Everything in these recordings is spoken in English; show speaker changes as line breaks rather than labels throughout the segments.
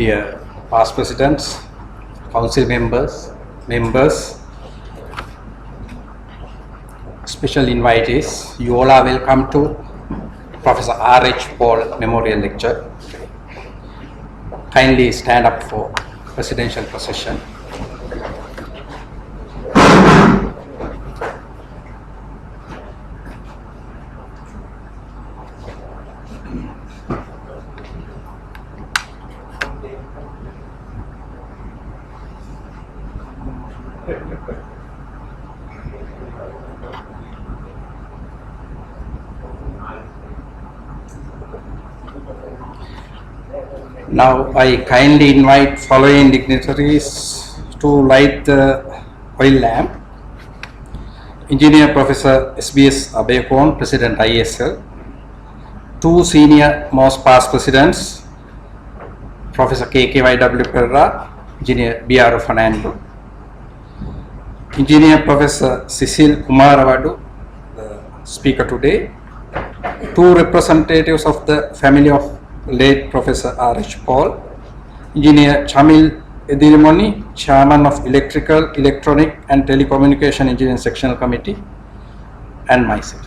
dear past presidents, council members, special invitees, you all are welcome to Professor R.H. Paul Memorial Lecture. Kindly stand up for presidential procession. Now I kindly invite following dignitaries to light the oil lamp. Engineer Professor SBS Abeyakon, President ISL. Two senior most past presidents, Professor KKYW Perra, Engineer BR Fernando, Engineer Professor Cecil Kumaravadu, the speaker today, two representatives of the family of late Professor R.H. Paul, Engineer Chamil Edirimoni, Chairman of Electrical, Electronic and Telecommunication Engineering Sectional Committee, and myself.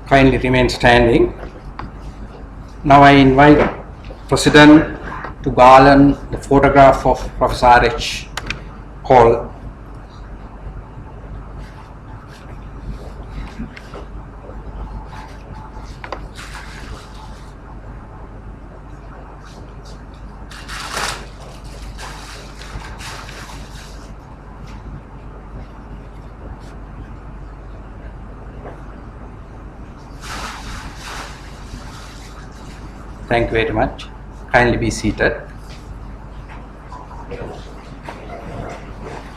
Kindly remain standing. Now I invite President to garland the photograph of Professor R.H. Paul. Thank you very much. Kindly be seated.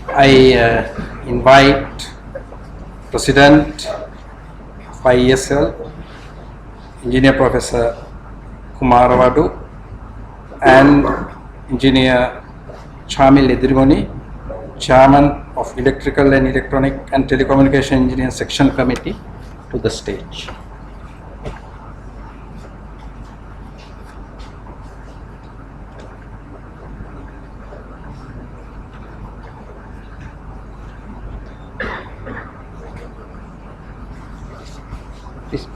I invite President of ISL, Engineer Professor Kumaravadu, and Engineer Chamil Edirimoni, Chairman of Electrical and Electronic and Telecommunication Engineering Section Committee, to the stage. Please.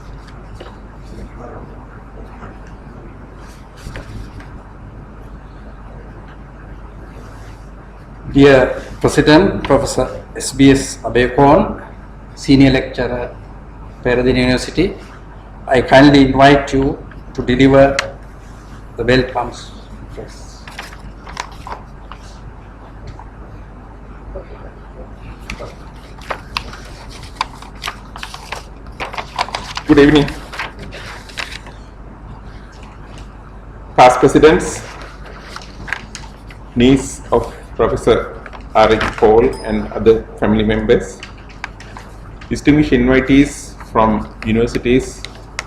Dear President, Professor SBS Abeyakon, Senior Lecturer, Peradeniya University, I kindly invite you to deliver the welcome address.
Good evening. past presidents, niece of Professor R.H. Paul and other family members, distinguished invitees from universities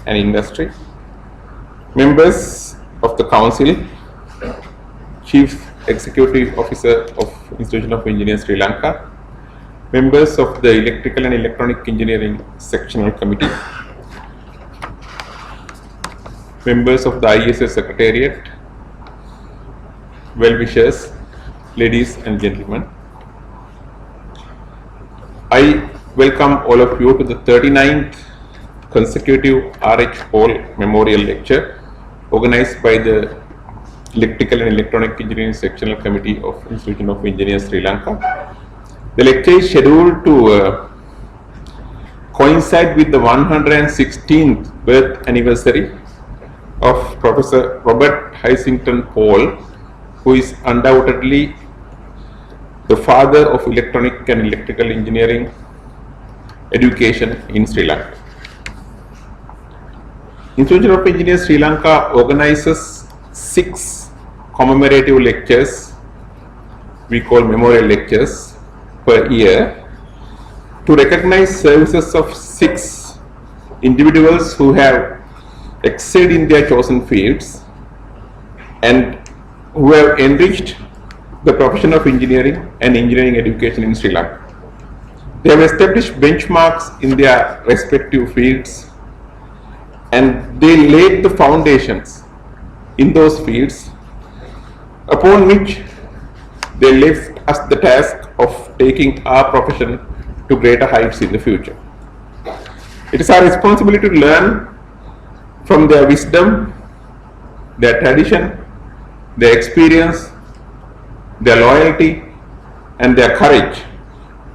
and industry, members of the council, Chief Executive Officer of Institution of Engineers Sri Lanka, members of the Electrical and Electronic Engineering Sectional Committee, members of the ISS Secretariat, well-wishers, ladies and gentlemen. I welcome all of you to the 39th consecutive R.H. Paul Memorial Lecture organized by the Electrical and Electronic Engineering Sectional Committee of Institution of Engineers Sri Lanka. The lecture is scheduled to coincide with the 116th birth anniversary of Professor Robert Heisington Paul, who is undoubtedly the father of electronic and electrical engineering education in Sri Lanka. Institution of Engineers Sri Lanka organizes 6 commemorative lectures, we call memorial lectures, per year to recognize services of 6 individuals who have excelled in their chosen fields and who have enriched the profession of engineering and engineering education in Sri Lanka. They have established benchmarks in their respective fields and they laid the foundations in those fields upon which they left us the task of taking our profession to greater heights in the future. It is our responsibility to learn from their wisdom, their tradition, their experience, their loyalty, and their courage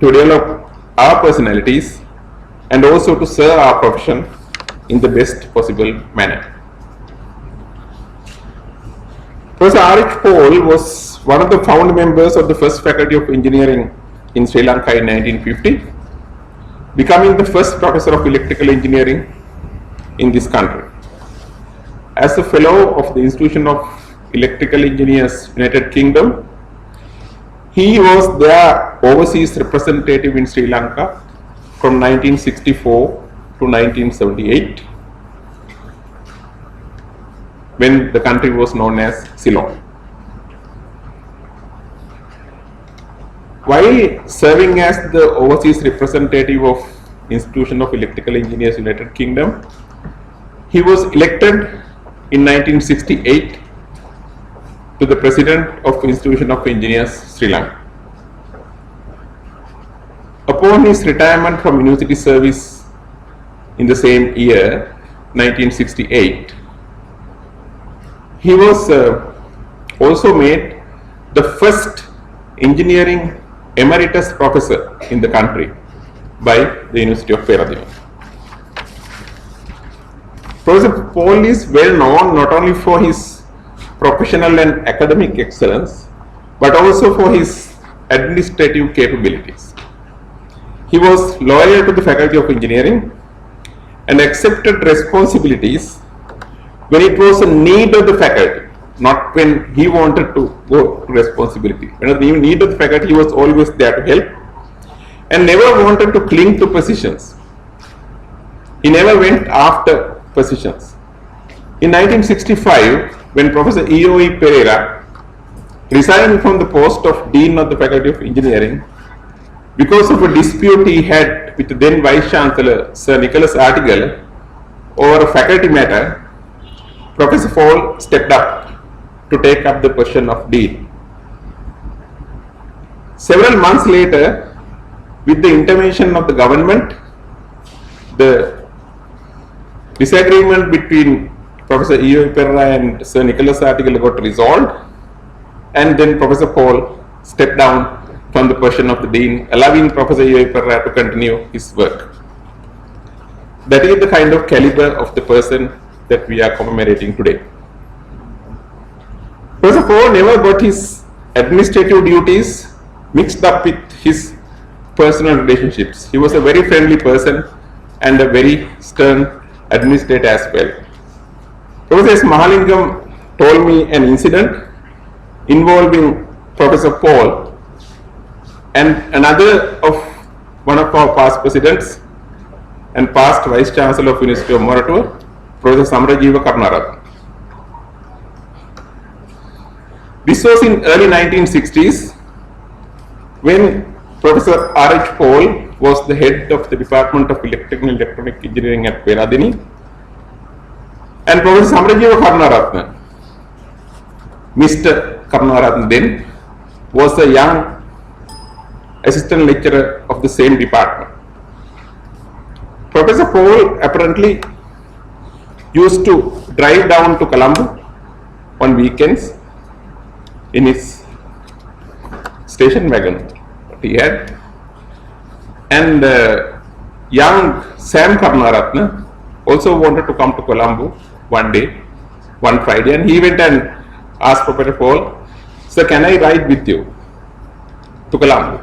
to develop our personalities and also to serve our profession in the best possible manner. Professor R.H. Paul was one of the founding members of the first faculty of engineering in Sri Lanka in 1950, becoming the first professor of electrical engineering in this country. As a fellow of the Institution of Electrical Engineers, United Kingdom, he was their overseas representative in Sri Lanka from 1964 to 1978, when the country was known as Ceylon. While serving as the overseas representative of Institution of Electrical Engineers, United Kingdom, he was elected in 1968 to the President of Institution of Engineers, Sri Lanka. Upon his retirement from university service in the same year, 1968, he was also made the first engineering emeritus professor in the country by the University of Peradeniya. Professor Paul is well known not only for his professional and academic excellence, but also for his administrative capabilities. He was loyal to the Faculty of Engineering and accepted responsibilities when it was a need of the faculty, not when he wanted to go to responsibility. When it was the need of the faculty, he was always there to help and never wanted to cling to positions. He never went after positions. In 1965, when Professor E.O.E. Pereira resigned from the post of Dean of the Faculty of Engineering because of a dispute he had with the then Vice Chancellor Sir Nicholas Artigal over a faculty matter, Professor Paul stepped up to take up the position of Dean. Several months later, with the intervention of the government, the disagreement between Professor E.O.E. Pereira and Sir Nicholas Artigal got resolved, and then Professor Paul stepped down from the position of the Dean, allowing Professor E.O.E. Pereira to continue his work. That is the kind of caliber of the person that we are commemorating today. Professor Paul never got his administrative duties mixed up with his personal relationships. He was a very friendly person and a very stern administrator as well. Professor S. Mahalingam told me an incident involving Professor Paul and another of one of our past presidents and past Vice Chancellor of University of Moratuwa, Professor Samrajiva Karnaratne. This was in early 1960s when Professor R.H. Paul was the head of the Department of Electrical and Electronic Engineering at Peradeniya, and Professor Samrajiva Karnaratne, Mr. Karnaratne then, was a young assistant lecturer of the same department. Professor Paul apparently used to drive down to Colombo on weekends in his station wagon that he had, and young Sam Karnaratne also wanted to come to Colombo one Friday, and he went and asked Professor Paul, "Sir, can I ride with you to Colombo?"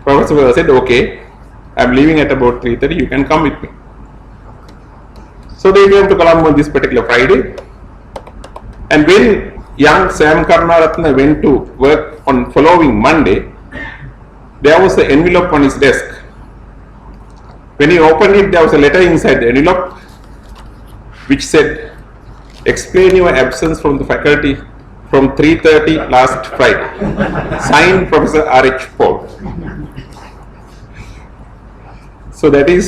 Professor Paul said, "Okay, I am leaving at about 3:30, you can come with me." So they came to Colombo on this particular Friday, and when young Sam Karnaratne went to work on following Monday, there was an envelope on his desk. When he opened it, there was a letter inside the envelope which said, "Explain your absence from the faculty from 3:30 last Friday. Signed, Professor R.H. Paul." So that is,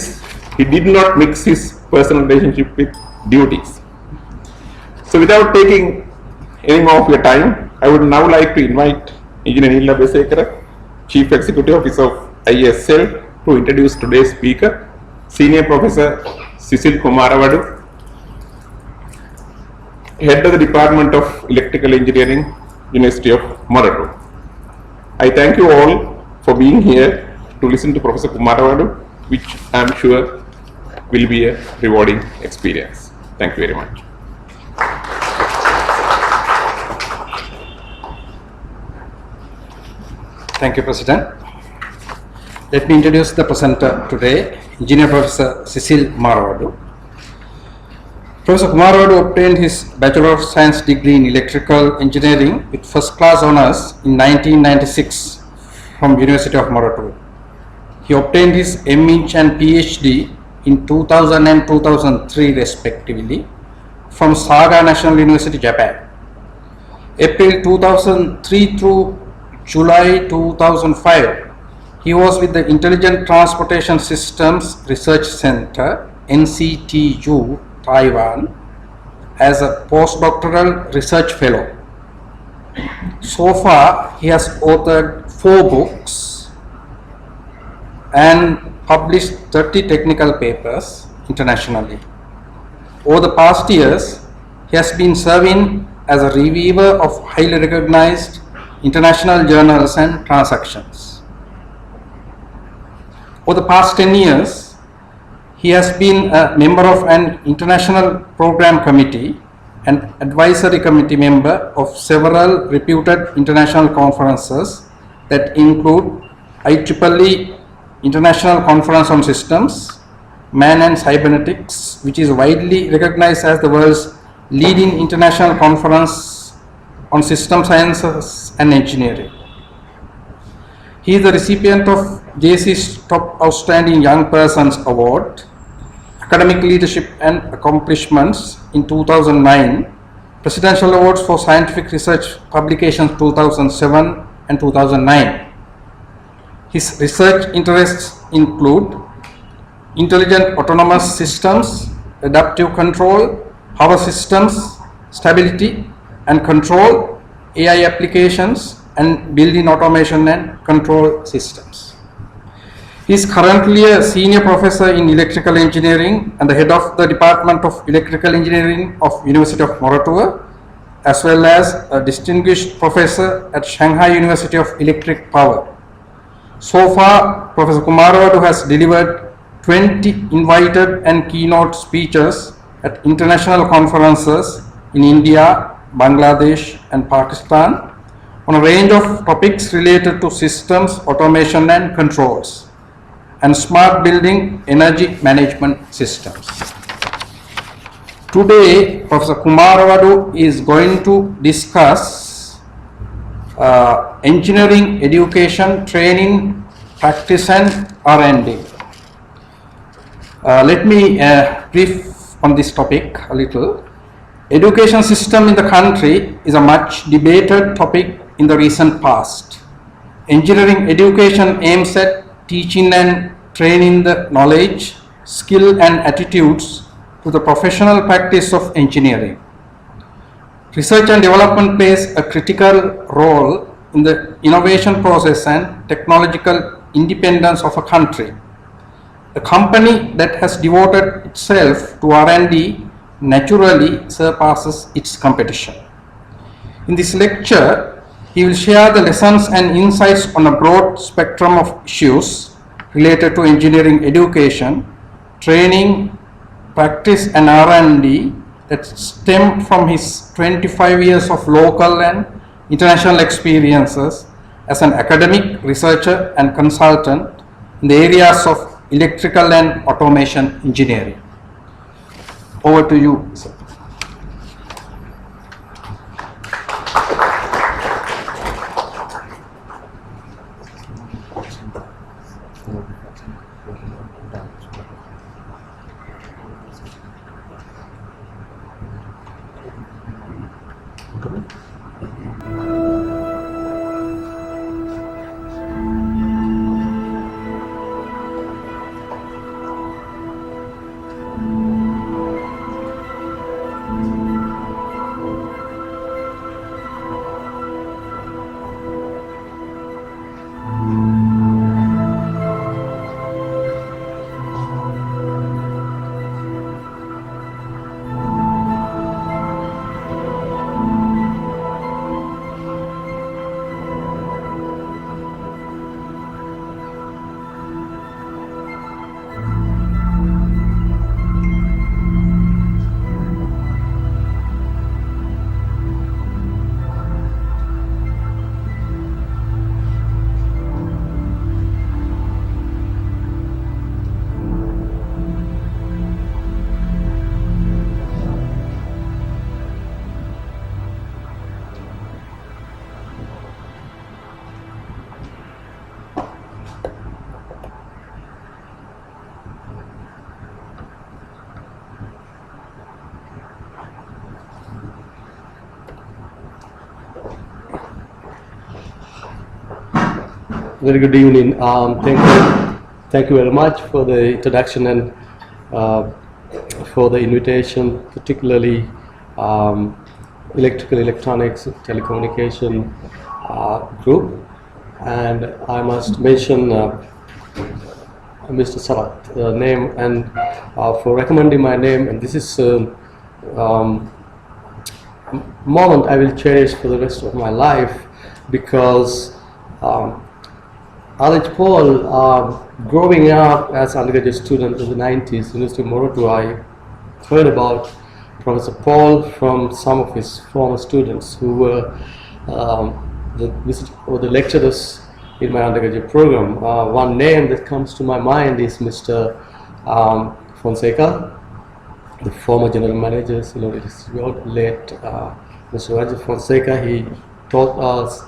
he did not mix his personal relationship with duties. So without taking any more of your time, I would now like to invite Engineer Nila Besekara, Chief Executive Officer of ISL, to introduce today's speaker, Senior Professor Cecil Kumaravadu, Head of the Department of Electrical Engineering, University of Moratuwa. I thank you all for being here to listen to Professor Kumaravadu, which I am sure will be a rewarding experience. Thank you very much.
Thank you, President. Let me introduce the presenter today, Engineer Professor Cecil Kumaravadu. Professor Kumaravadu obtained his Bachelor of Science degree in Electrical Engineering with first class honors in 1996 from University of Moratuwa. He obtained his M.Eng and PhD in 2000 and 2003 respectively from Saga National University, Japan. April 2003 through July 2005, he was with the Intelligent Transportation Systems Research Center, NCTU, Taiwan, as a postdoctoral research fellow. So far, he has authored 4 books and published 30 technical papers internationally. Over the past years, he has been serving as a reviewer of highly recognized international journals and transactions. Over the past 10 years, he has been a member of an international program committee and advisory committee member of several reputed international conferences that include IEEE International Conference on Systems, Man and Cybernetics, which is widely recognized as the world's leading international conference on system sciences and engineering. He is the recipient of JC's Top Outstanding Young Persons Award, Academic Leadership and Accomplishments in 2009, Presidential Awards for Scientific Research Publications 2007 and 2009. His research interests include intelligent autonomous systems, adaptive control, power systems, stability and control, AI applications, and building automation and control systems. He is currently a senior professor in electrical engineering and the head of the Department of Electrical Engineering of University of Moratuwa, as well as a distinguished professor at Shanghai University of Electric Power. So far, Professor Kumaravadu has delivered 20 invited and keynote speeches at international conferences in India, Bangladesh and Pakistan on a range of topics related to systems, automation and controls, and smart building energy management systems. Today, Professor Kumaravadu is going to discuss engineering education, training, practice and R&D. Let me brief on this topic a little. Education system in the country is a much debated topic in the recent past. Engineering education aims at teaching and training the knowledge, skill and attitudes to the professional practice of engineering. Research and development plays a critical role in the innovation process and technological independence of a country. A company that has devoted itself to R&D naturally surpasses its competition. In this lecture, he will share the lessons and insights on a broad spectrum of issues related to engineering education, training, practice and R&D that stem from his 25 years of local and international experiences as an academic, researcher and consultant in the areas of electrical and automation engineering. Over to you, sir.
Very good evening. Thank you very much for the introduction and for the invitation, particularly electrical, electronics, telecommunication group. And I must mention Mr. Sarat name and for recommending my name. And this is a moment I will cherish for the rest of my life, because Alex Paul, growing up as an undergraduate student in the 90s, University of Morocco, I heard about Professor Paul from some of his former students who were the lecturers in my undergraduate program. One name that comes to my mind is Mr. Fonseca, the former general manager, late Mr. Roger Fonseca. He taught us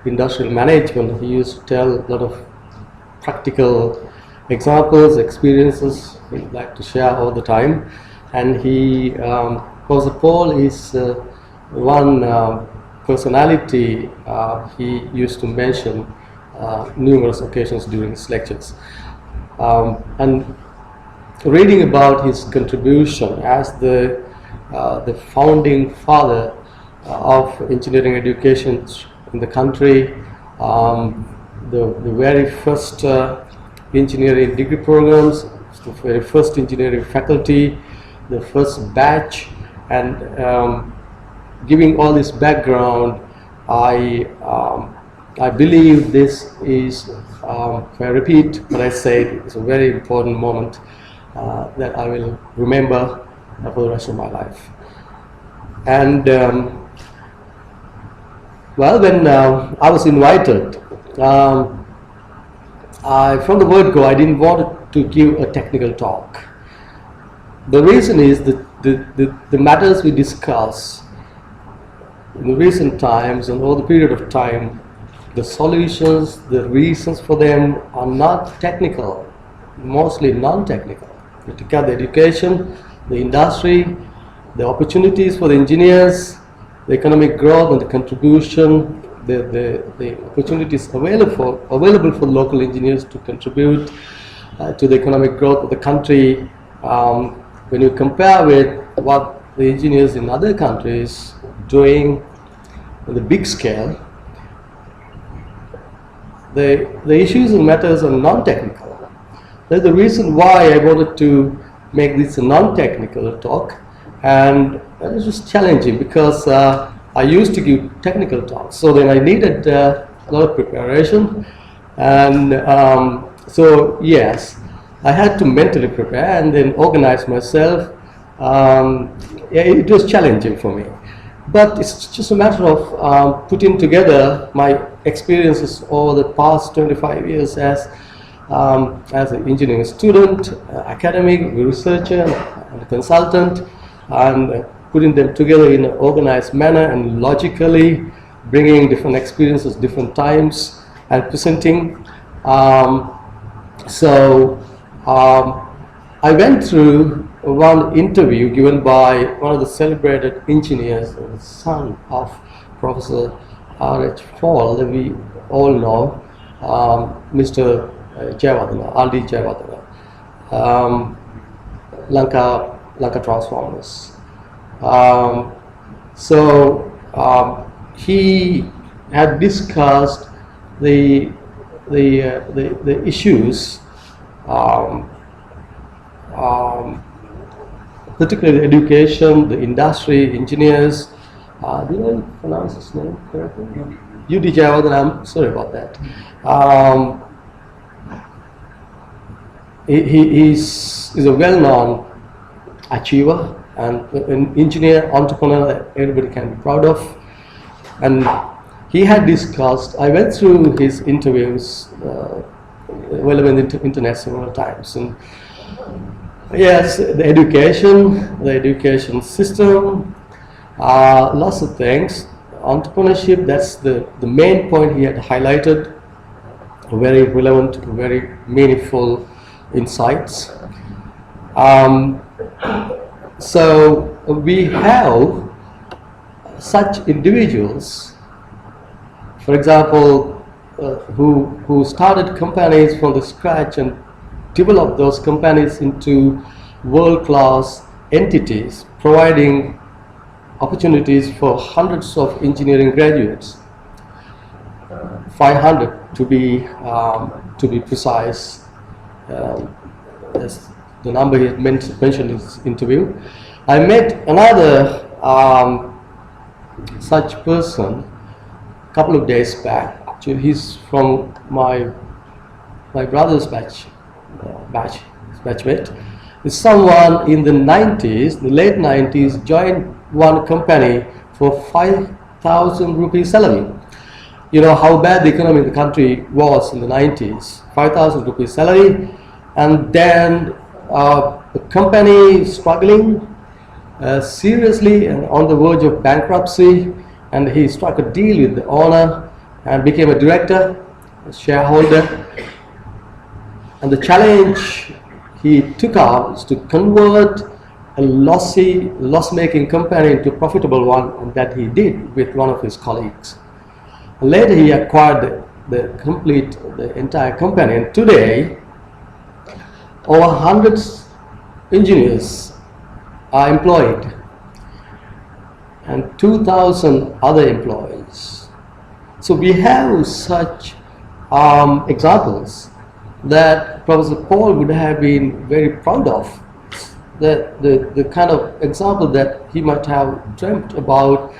industrial management. He used to tell a lot of practical examples, experiences he'd like to share all the time. And he, Professor Paul is one personality he used to mention numerous occasions during his lectures. And reading about his contribution as the founding father of engineering education in the country, the very first engineering degree programs, the very first engineering faculty, the first batch, and giving all this background, I believe this is, if I repeat what I said, it's a very important moment that I will remember for the rest of my life. And well, when I was invited, from the word go, I didn't want to give a technical talk. The reason is that the matters we discuss in the recent times and over the period of time, the solutions, the reasons for them are not technical, mostly non-technical. You take out the education, the industry, the opportunities for the engineers, the economic growth and the contribution, the opportunities available for local engineers to contribute to the economic growth of the country. When you compare with what the engineers in other countries doing on the big scale, the issues and matters are non-technical. That's the reason why I wanted to make this a non-technical talk, and it was just challenging because I used to give technical talks, so then I needed a lot of preparation, and so yes, I had to mentally prepare and then organize myself. Yeah, it was challenging for me, but it's just a matter of putting together my experiences over the past 25 years as an engineering student, academic, researcher, and consultant, and putting them together in an organized manner and logically bringing different experiences, different times, and presenting. I went through one interview given by one of the celebrated engineers, the son of Professor R.H. Paul, that we all know, Mr. Jayawardena, R.D. Jayawardena, Lanka Transformers. He had discussed the issues, particularly education, the industry, engineers. Did I pronounce his name correctly? U.D. Jayawardena, I'm sorry about that. He's a well-known achiever and an engineer, entrepreneur that everybody can be proud of. And he had discussed, I went through his interviews relevant to internet several times. And yes, the education system, lots of things. Entrepreneurship, that's the main point he had highlighted. Very relevant, very meaningful insights. So we have such individuals, for example, who started companies from the scratch and developed those companies into world-class entities, providing opportunities for hundreds of engineering graduates, 500 to be precise. That's the number he had mentioned in his interview. I met another such person a couple of days back. Actually, he's from my brother's batchmate. It's someone in the 90s, the late 90s, joined one company for 5,000 rupees salary. You know how bad the economy in the country was in the 90s. 5,000 rupees salary, and then the company struggling seriously and on the verge of bankruptcy, and he struck a deal with the owner and became a director, a shareholder. And the challenge he took up is to convert a loss-making company into a profitable one, and that he did with one of his colleagues. Later he acquired the entire company, and today over 100 engineers are employed and 2,000 other employees. So we have such examples that Professor Paul would have been very proud of. The kind of example that he might have dreamt about,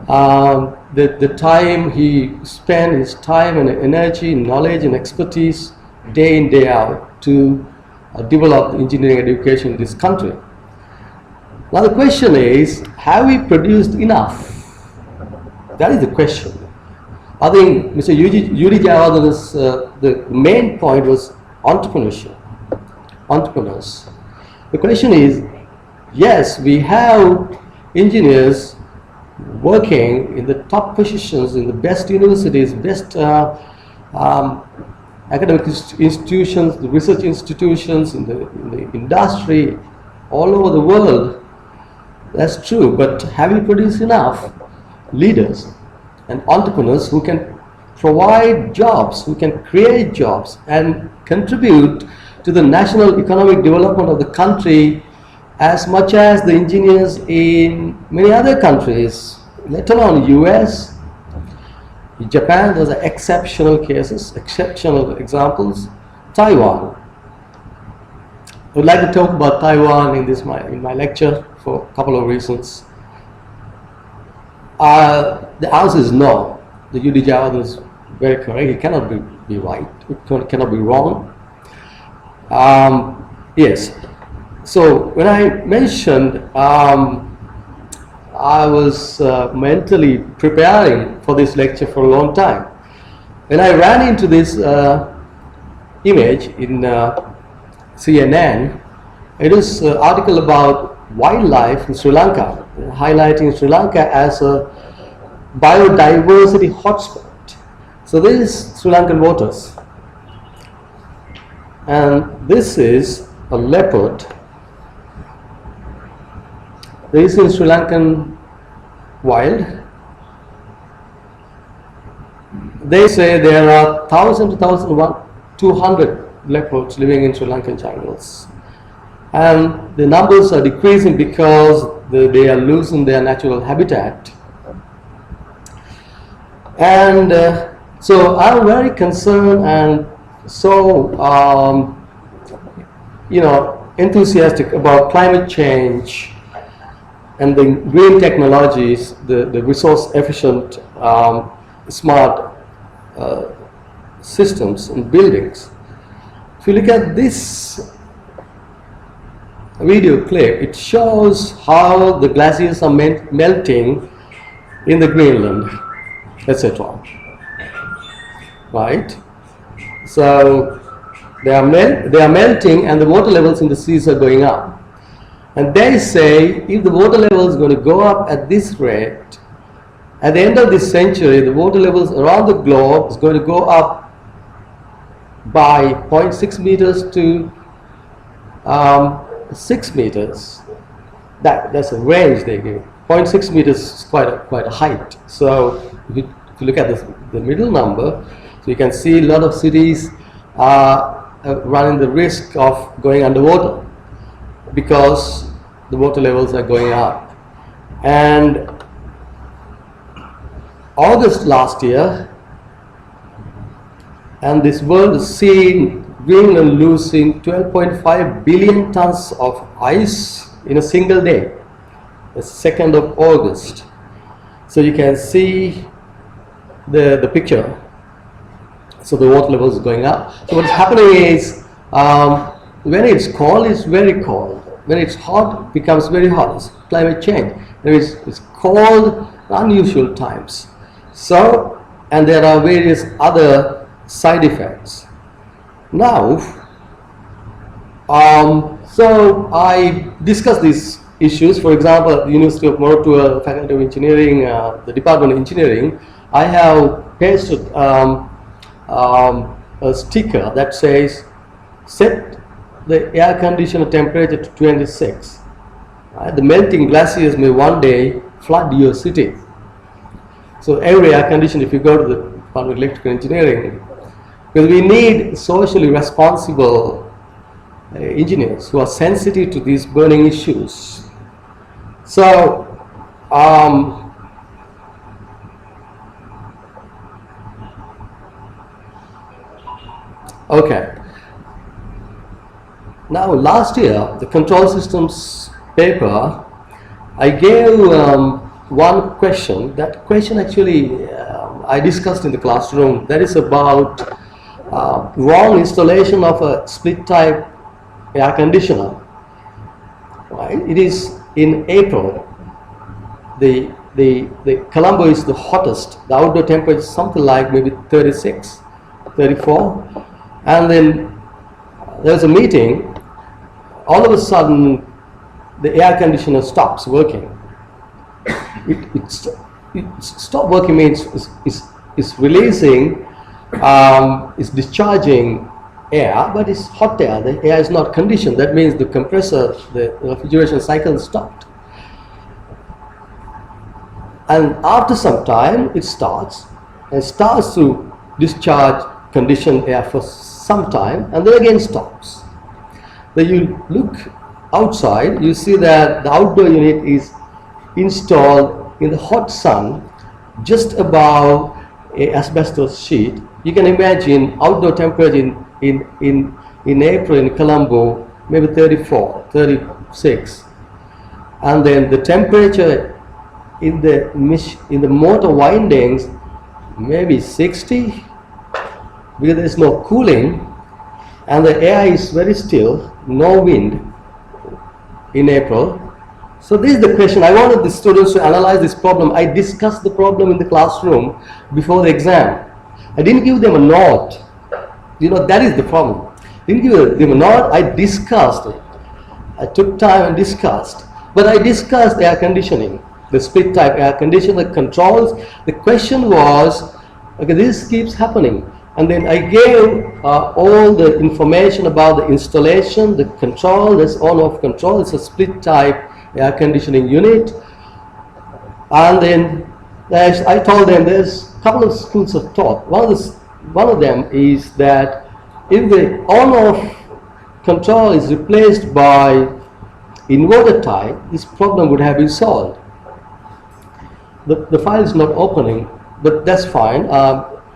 the time he spent, his time and energy, knowledge and expertise day in, day out to develop engineering education in this country. Now the question is, have we produced enough? That is the question. I think Mr. U.D. Jayawardena's the main point was entrepreneurship, entrepreneurs. The question is, yes, we have engineers working in the top positions in the best universities, best academic institutions, the research institutions, in the industry, all over the world. That's true, but have we produced enough leaders and entrepreneurs who can provide jobs, who can create jobs and contribute to the national economic development of the country as much as the engineers in many other countries, let alone US, Japan? Those are exceptional cases, exceptional examples. Taiwan. I would like to talk about Taiwan in my lecture for a couple of reasons. The answer is no. The UD Javadan is very correct. It cannot be right. It cannot be wrong. Yes. So when I mentioned I was mentally preparing for this lecture for a long time. When I ran into this image in CNN, it is an article about wildlife in Sri Lanka, highlighting Sri Lanka as a biodiversity hotspot. So this is Sri Lankan waters, and this is a leopard. This is Sri Lankan wild. They say there are 1,000 to 1,200 leopards living in Sri Lankan jungles, and the numbers are decreasing because they are losing their natural habitat. And so I'm very concerned and so enthusiastic about climate change and the green technologies, the resource efficient smart systems and buildings. If you look at this video clip, it shows how the glaciers are melting in the Greenland, etc. Right? So they are melting, and the water levels in the seas are going up. And they say if the water level is going to go up at this rate, at the end of this century, the water levels around the globe is going to go up by 0.6 meters to 6 meters. That's a range they give. 0.6 meters is quite a height. So if you look at the middle number, so you can see a lot of cities are running the risk of going underwater because the water levels are going up. And August last year, and this world is seeing Greenland losing 12.5 billion tons of ice in a single day, the 2nd of August. So you can see the picture. So the water level is going up. So what's happening is when it's cold, it's very cold. When it's hot, it becomes very hot. It's climate change. When it's cold, unusual times. So, and there are various other side effects. Now, so I discussed these issues. For example, at the University of Moratuwa Faculty of Engineering, the Department of Engineering, I have pasted a sticker that says, set the air conditioner temperature to 26. The melting glaciers may one day flood your city. So every air conditioner, if you go to the Department of Electrical Engineering, because we need socially responsible engineers who are sensitive to these burning issues. So okay. Now last year, the control systems paper, I gave one question. That question actually I discussed in the classroom. That is about wrong installation of a split type air conditioner. Right? It is in April. The Colombo is the hottest. The outdoor temperature is something like maybe 36, 34, and then there's a meeting. All of a sudden, the air conditioner stops working. It stop working means it's releasing, it's discharging air, but it's hot air. The air is not conditioned. That means the compressor, the refrigeration cycle stopped. And after some time, it starts to discharge conditioned air for some time, and then again stops. Then you look outside, you see that the outdoor unit is installed in the hot sun just above a asbestos sheet. You can imagine outdoor temperature in April in Colombo maybe 34, 36, and then the temperature in the motor windings maybe 60, because there is no cooling and the air is very still, no wind in April. So this is the question. I wanted the students to analyze this problem. I discussed the problem in the classroom before the exam. I didn't give them a note. You know, that is the problem. Didn't give them a note. I discussed it. I took time and discussed. But I discussed air conditioning, the split type air conditioner, the controls. The question was, okay, this keeps happening. And then I gave all the information about the installation, the control, this on-off control. It's a split type air conditioning unit. And then I told them there's a couple of schools of thought. One of them is that if the on-off control is replaced by inverter type, this problem would have been solved. The file is not opening, but that's fine.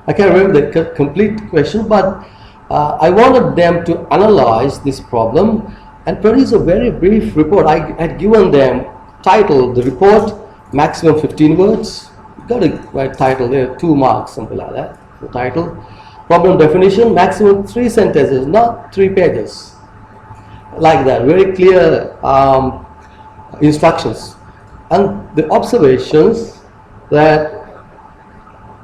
I can't remember the complete question, but I wanted them to analyze this problem and produce a very brief report. I had given them title, the report, maximum 15 words. Got a right title there, 2 marks, something like that, the title. Problem definition, maximum 3 sentences, not 3 pages. Like that, very clear instructions. And the observations that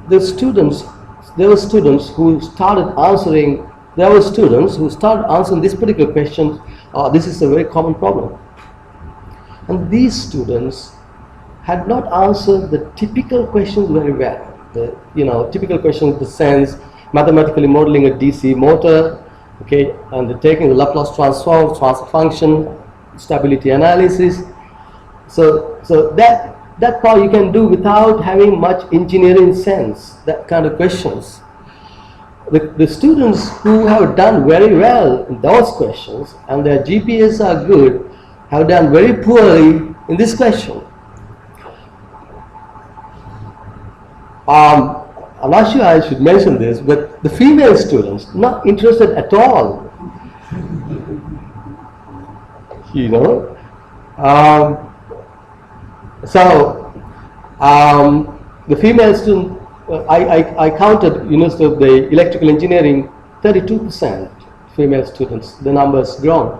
there were students who started answering this particular question. This is a very common problem. And these students had not answered the typical questions very well. Typical questions in the sense, mathematically modeling a DC motor, okay, and they're taking the Laplace transform, transfer function, stability analysis. So that part you can do without having much engineering sense, that kind of questions. The students who have done very well in those questions and their GPAs are good have done very poorly in this question. I'm not sure I should mention this, but the female students not interested at all. The female student, I counted University of the Electrical Engineering, 32% female students. The number's grown.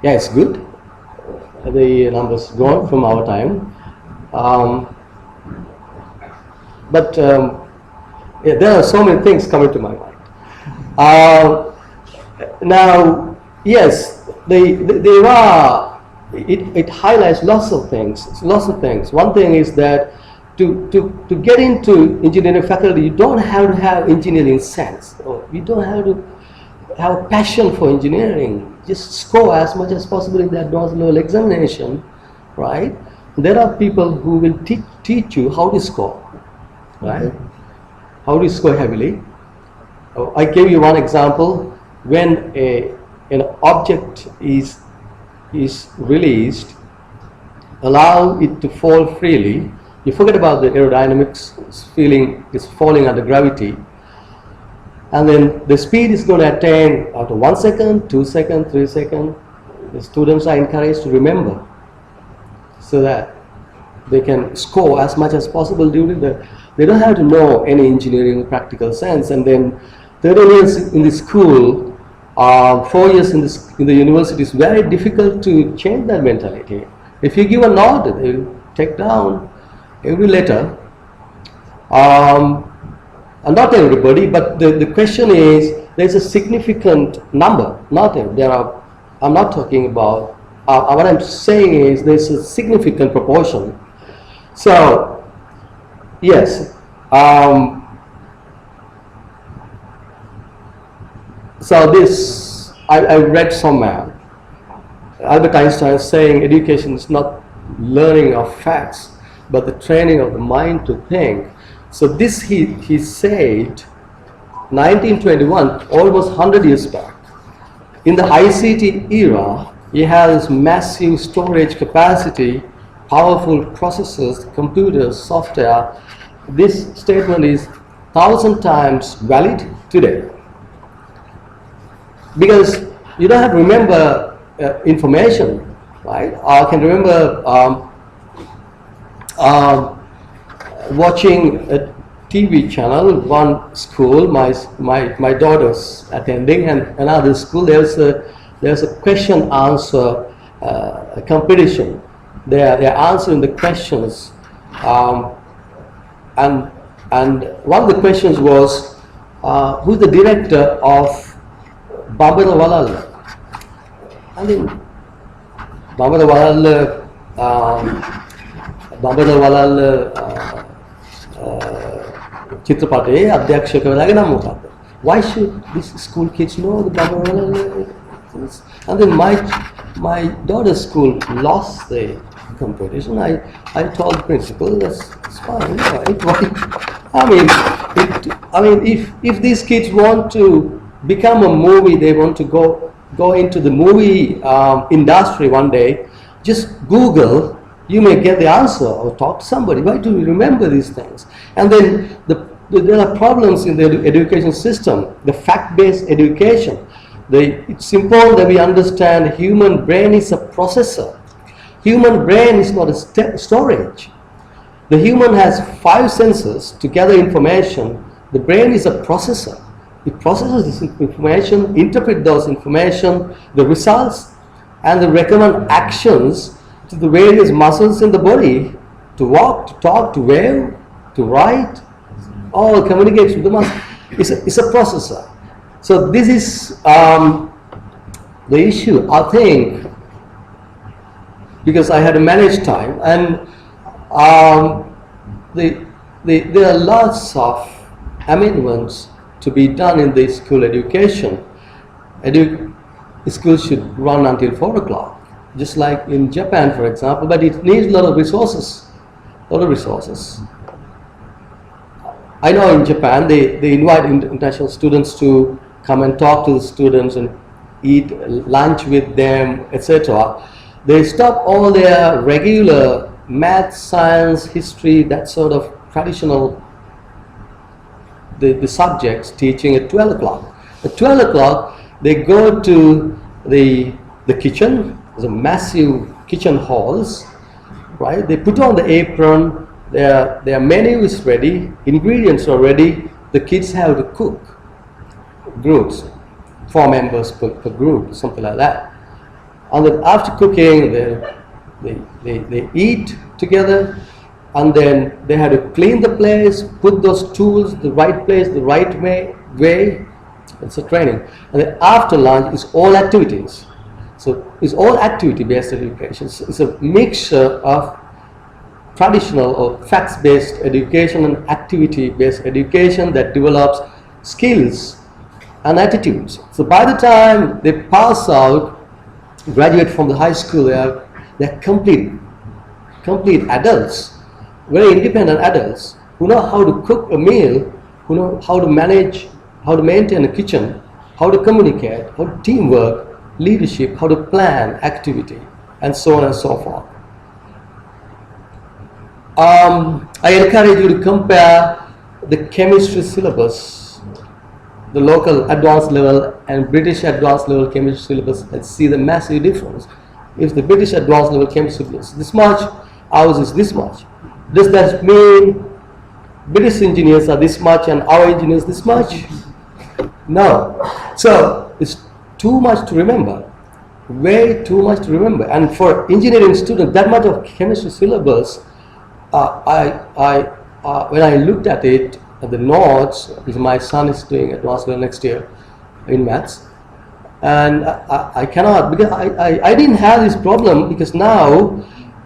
Yeah, it's good. The number's grown from our time. Yeah, there are so many things coming to my mind. Now, yes, it highlights lots of things. One thing is that to get into engineering faculty, you don't have to have engineering sense, or you don't have to have a passion for engineering. Just score as much as possible in the advanced level examination, right? There are people who will teach you how to score, right? How to score heavily. I gave you one example. When an object is released, allow it to fall freely. You forget about the aerodynamics. It's falling under gravity, and then the speed is going to attain after 1 second, 2 seconds, 3 seconds. The students are encouraged to remember, so that they can score as much as possible during they don't have to know any engineering practical sense. And then 13 years in the school, 4 years in the university is very difficult to change that mentality. If you give a nod, they will take down every letter. And not everybody, but the question is, there's a significant number. There are I'm not talking about, what I'm saying is there's a significant proportion. So, yes, so this, I read somewhere, Albert Einstein saying education is not learning of facts, but the training of the mind to think. So this he said 1921, almost 100 years back. In the ICT era, he has massive storage capacity, powerful processors, computers, software. This statement is 1,000 times valid today. Because you don't have to remember information, right? I can remember watching a TV channel, one school, my daughter's attending, and another school, there's a question answer competition. They're answering the questions, and one of the questions was, who's the director of Bambara Walal? I mean, Bambara Walal චිත්‍රපටයේ අධ්‍යක්ෂකවරයාගේ නම මොකක්ද? Why should these school kids know the Bambara? And then my daughter's school lost the competition. I told the principal, that's fine, right? I mean, if these kids want to become a movie, they want to go into the movie industry one day, just Google, you may get the answer, or talk to somebody. Why do we remember these things? And then there are problems in the education system, the fact-based education. It's important that we understand human brain is a processor. Human brain is not a storage. The human has 5 senses to gather information. The brain is a processor. It processes this information, interprets those information, the results, and they recommend actions to the various muscles in the body to walk, to talk, to wave, to write, all communicates with the muscle. It's a processor. So this is the issue, I think, because I had to manage time, and there are lots of amendments to be done in the school education. School should run until 4 o'clock, just like in Japan, for example, but it needs a lot of resources, I know in Japan, they invite international students to come and talk to the students and eat lunch with them, etc. They stop all their regular math, science, history, that sort of traditional the subjects teaching at 12 o'clock. At 12 o'clock, they go to the kitchen. There's a massive kitchen halls, right? They put on the apron. Their menu is ready. Ingredients are ready. The kids have to cook. Groups, 4 members per group, something like that. And then after cooking, they eat together. And then they had to clean the place, put those tools the right place, the right way. It's a training. And then after lunch is all activities. So it's all activity-based education. It's a mixture of traditional or facts-based education and activity-based education that develops skills and attitudes. So by the time they pass out, graduate from the high school, they're complete adults. Very independent adults who know how to cook a meal, who know how to manage, how to maintain a kitchen, how to communicate, how to teamwork, leadership, how to plan activity, and so on and so forth. I encourage you to compare the chemistry syllabus, the local advanced level and British advanced level chemistry syllabus, and see the massive difference. If the British advanced level chemistry syllabus is this much, ours is this much. Does that mean British engineers are this much and our engineers this much? No. So it's too much to remember, way too much to remember. And for engineering students, that much of chemistry syllabus, when I looked at it, at the notes, because my son is doing advanced level next year in maths, And I cannot, because I didn't have this problem, because now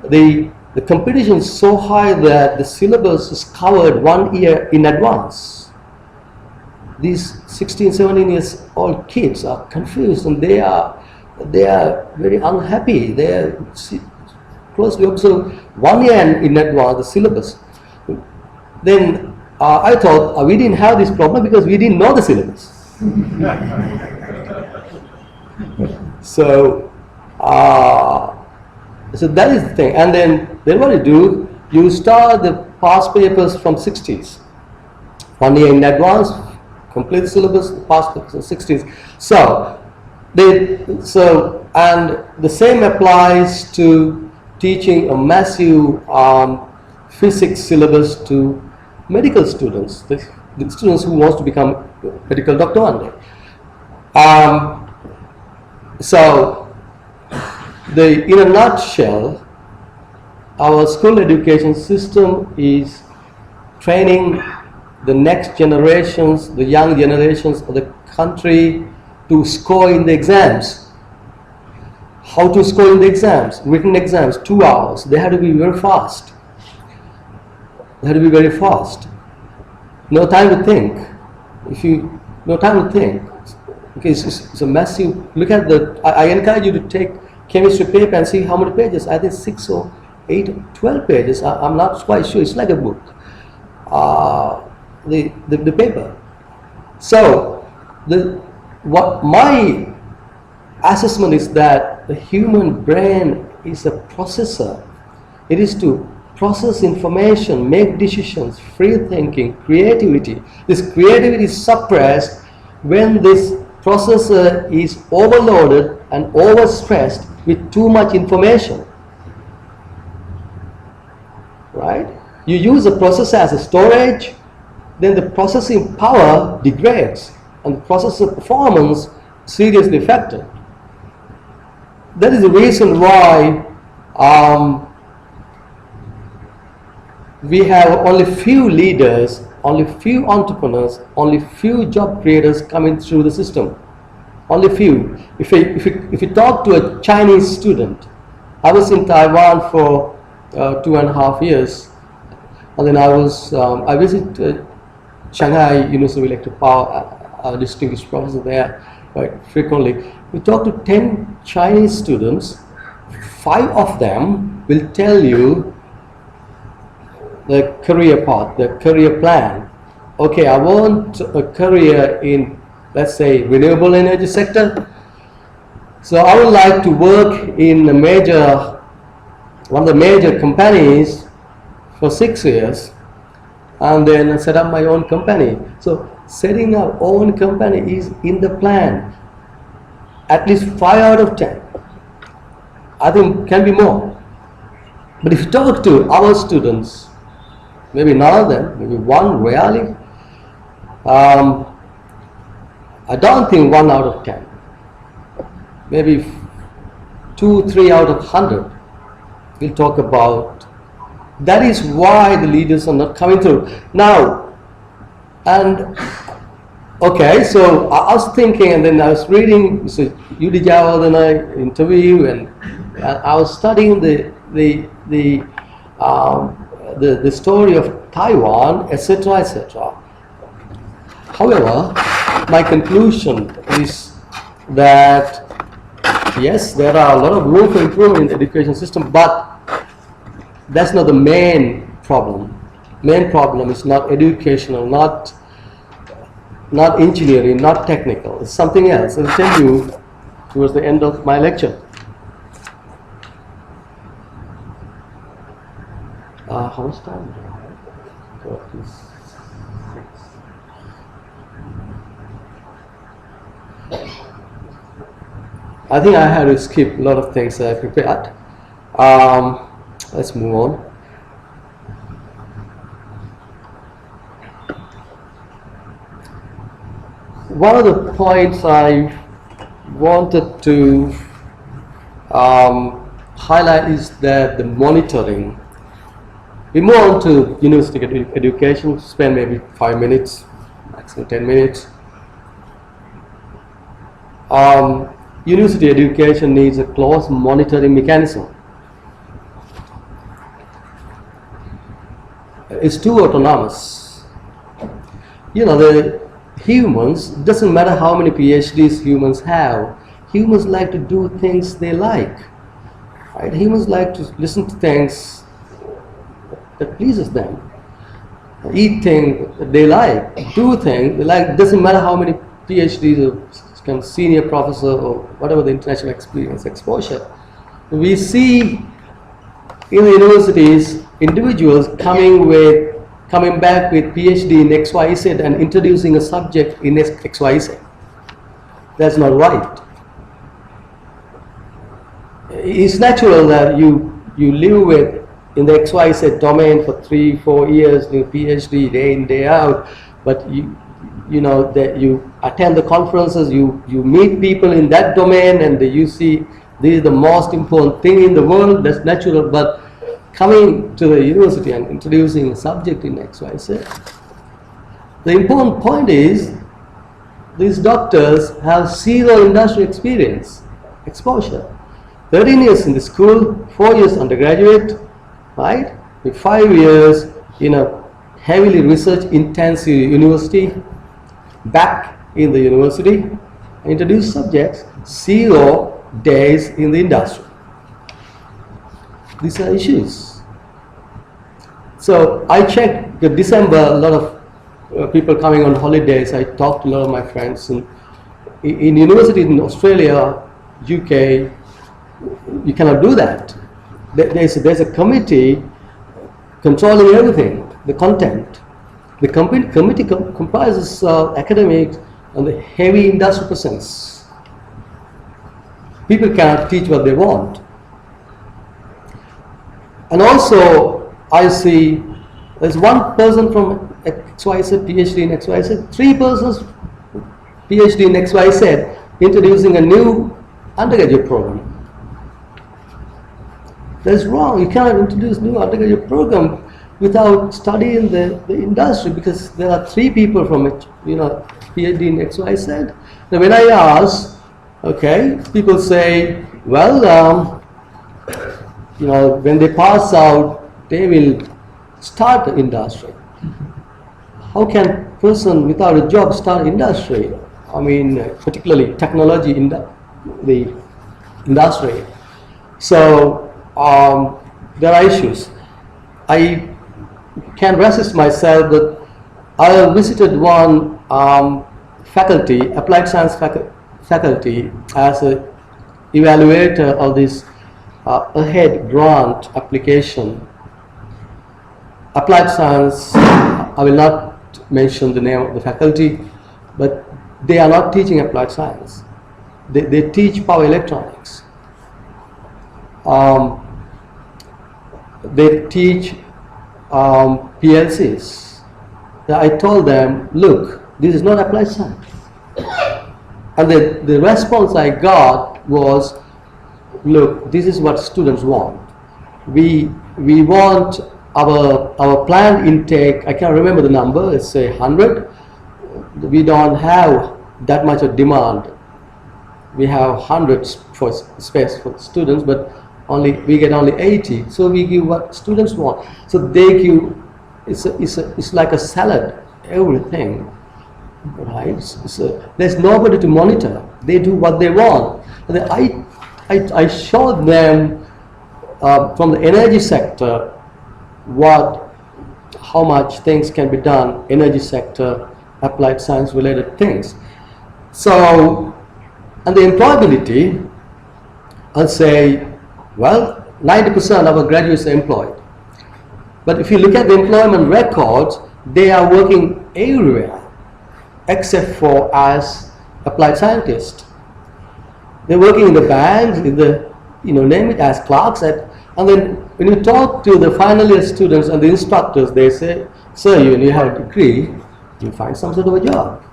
the competition is so high that the syllabus is covered 1 year in advance. These 16, 17 years old kids are confused, and they are very unhappy. They are closely observe 1 year in advance the syllabus. Then I thought we didn't have this problem because we didn't know the syllabus. So that is the thing. And then what you do, you start the past papers from 60s. 1 year in advance, complete the syllabus, past papers from 60s. And the same applies to teaching a massive physics syllabus to medical students, the students who want to become a medical doctor one day. In a nutshell, our school education system is training the next generations, the young generations of the country to score in the exams. How to score in the exams? Written exams, 2 hours. They have to be very fast. No time to think. No time to think. Okay, it's a massive. Look at I encourage you to take chemistry paper and see how many pages. I think 6 or 8, 12 pages. I'm not quite sure. It's like a book. The paper. So what my assessment is that the human brain is a processor. It is to process information, make decisions, free thinking, creativity. This creativity is suppressed when this processor is overloaded and overstressed with too much information. Right? You use a processor as a storage, then the processing power degrades and the processor performance seriously affected. That is the reason why we have only few leaders, only few entrepreneurs, only few job creators coming through the system. Only few. If you talk to a Chinese student, I was in Taiwan for 2.5 years, and then I visited Shanghai University of Electric Power. Our distinguished professor there quite frequently. We talk to 10 Chinese students. 5 of them will tell you the career path, the career plan. Okay, I want a career in, let's say, renewable energy sector. So I would like to work in one of the major companies for 6 years, and then set up my own company. So setting up own company is in the plan. At least 5 out of 10. I think can be more. But if you talk to our students, maybe none of them, maybe one rarely, I don't think 1 out of 10. Maybe 2, 3 out of 100 will talk about. That is why the leaders are not coming through. Now, and okay, so I was thinking, and then I was reading Yudi Jawadana interview, and I was studying the story of Taiwan, etc., etc. However, my conclusion is that yes, there are a lot of room for improvement in the education system, but that's not the main problem. Main problem is not educational, not engineering, not technical. It's something else. I'll tell you towards the end of my lecture. How much time? I think I had to skip a lot of things that I prepared. Let's move on. One of the points I wanted to highlight is that the monitoring. We move on to university education, spend maybe 5 minutes, maximum 10 minutes. University education needs a close monitoring mechanism. It's too autonomous. You know, the humans, doesn't matter how many PhDs humans have, humans like to do things they like. Right? Humans like to listen to things that pleases them. Eat things that they like, do things they like. Doesn't matter how many PhDs or senior professor or whatever the international experience, exposure. We see in the universities individuals coming back with PhD in XYZ and introducing a subject in XYZ. That's not right. It's natural that you live with in the XYZ domain for 3-4 years, doing PhD day in, day out, but you know that you attend the conferences, you meet people in that domain, and you see this is the most important thing in the world. That's natural. But coming to the university and introducing a subject in XYZ, the important point is these doctors have zero industry experience, exposure. 13 years in the school, 4 years undergraduate, right? With 5 years in a heavily research intensive university, back in the university, introduce subjects, 0 days in the industry. These are issues. So I checked the December, a lot of people coming on holidays. I talked to a lot of my friends. And in universities in Australia, UK, you cannot do that. There's a committee controlling everything, the content. The committee comprises academics and the heavy industry presence. People cannot teach what they want. And also, I see there's one person from XYZ, PhD in XYZ, 3 persons PhD in XYZ, introducing a new undergraduate program. That's wrong. You cannot introduce new undergraduate program without studying the industry, because there are 3 people from it, PhD in XYZ. Now when I ask, okay, people say, well, when they pass out, they will start the industry. How can a person without a job start industry? I mean, particularly technology in the industry. So there are issues. I can't resist myself, but I visited one faculty, applied science faculty, as an evaluator of this AHEAD grant application. Applied science, I will not mention the name of the faculty, but they are not teaching applied science. They teach power electronics. They teach PLCs. I told them, look, this is not applied science. And the response I got was, look, this is what students want. We want our planned intake, I can't remember the number, let's say 100. We don't have that much of demand. We have hundreds for space for students, but we get only 80. So we give what students want. So they give, it's like a salad, everything, right? There's nobody to monitor. They do what they want. And then I showed them from the energy sector how much things can be done, energy sector, applied science related things. So, and the employability, I'll say, well, 90% of our graduates are employed. But if you look at the employment records, they are working everywhere except for as applied scientists. They're working in the banks, in the, name it, as clerks. And then when you talk to the final year students and the instructors, they say, sir, you have a degree, you find some sort of a job.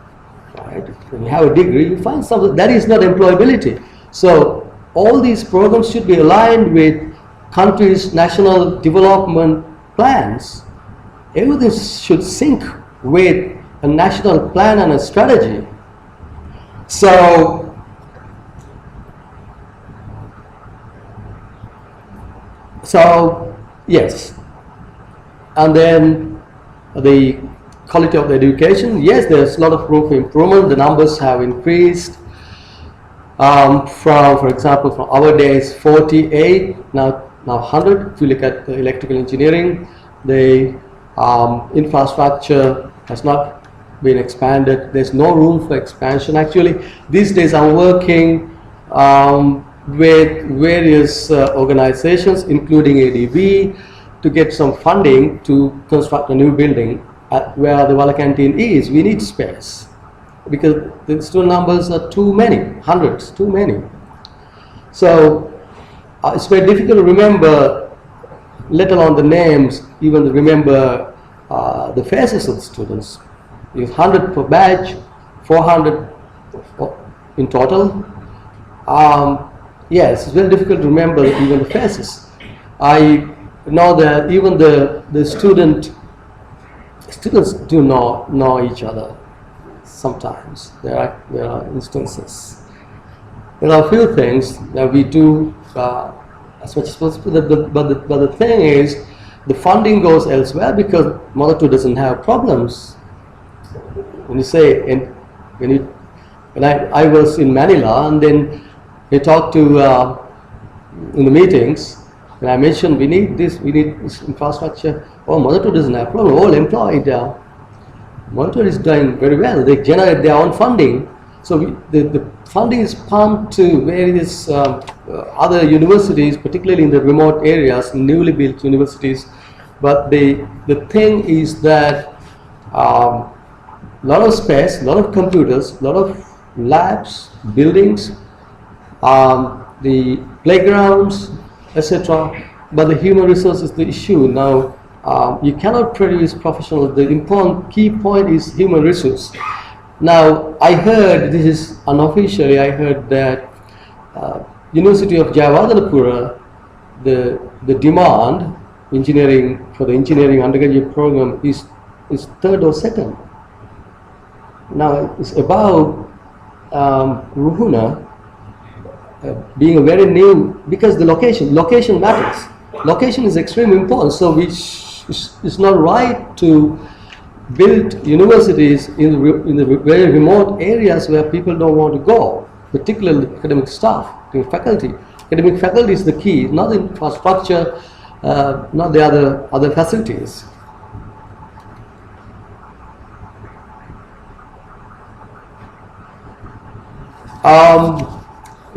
Right? When you have a degree, you find something. That is not employability. So all these programs should be aligned with countries' national development plans. Everything should sync with a national plan and a strategy. So So yes, and then the quality of the education. Yes, there's a lot of room for improvement. The numbers have increased from, for example, from our days 48 now 100. If you look at the electrical engineering, the infrastructure has not been expanded. There's no room for expansion. Actually, these days I'm working with various organizations, including ADB, to get some funding to construct a new building at where the Wala canteen is. We need space because the student numbers are too many, hundreds, too many. So it's very difficult to remember, let alone the names, even to remember the faces of the students. It's 100 per batch, 400 in total. Yes, it's very difficult to remember even the faces. I know that even the students do know each other. Sometimes there are instances. There are a few things that we do as much as possible, but the thing is, the funding goes elsewhere because Mother 2 doesn't have problems. When you say, when I was in Manila, and then we talked to in the meetings, and I mentioned we need this infrastructure. Oh, Mother 2 doesn't have problem. All employed. Mother 2 is doing very well. They generate their own funding. So the funding is pumped to various other universities, particularly in the remote areas, newly built universities. But the thing is that a lot of space, a lot of computers, a lot of labs, buildings, the playgrounds, etc. But the human resource is the issue. Now, you cannot produce professionals. The important key point is human resource. Now, I heard, this is unofficially, I heard that University of Jayawardenepura, the demand for the engineering undergraduate program is third or second. Now, it's about Ruhuna being a very new, because the location matters. Location is extremely important, so it's not right to build universities in the very remote areas where people don't want to go, particularly academic staff, academic faculty. Academic faculty is the key, not the infrastructure, not the other facilities.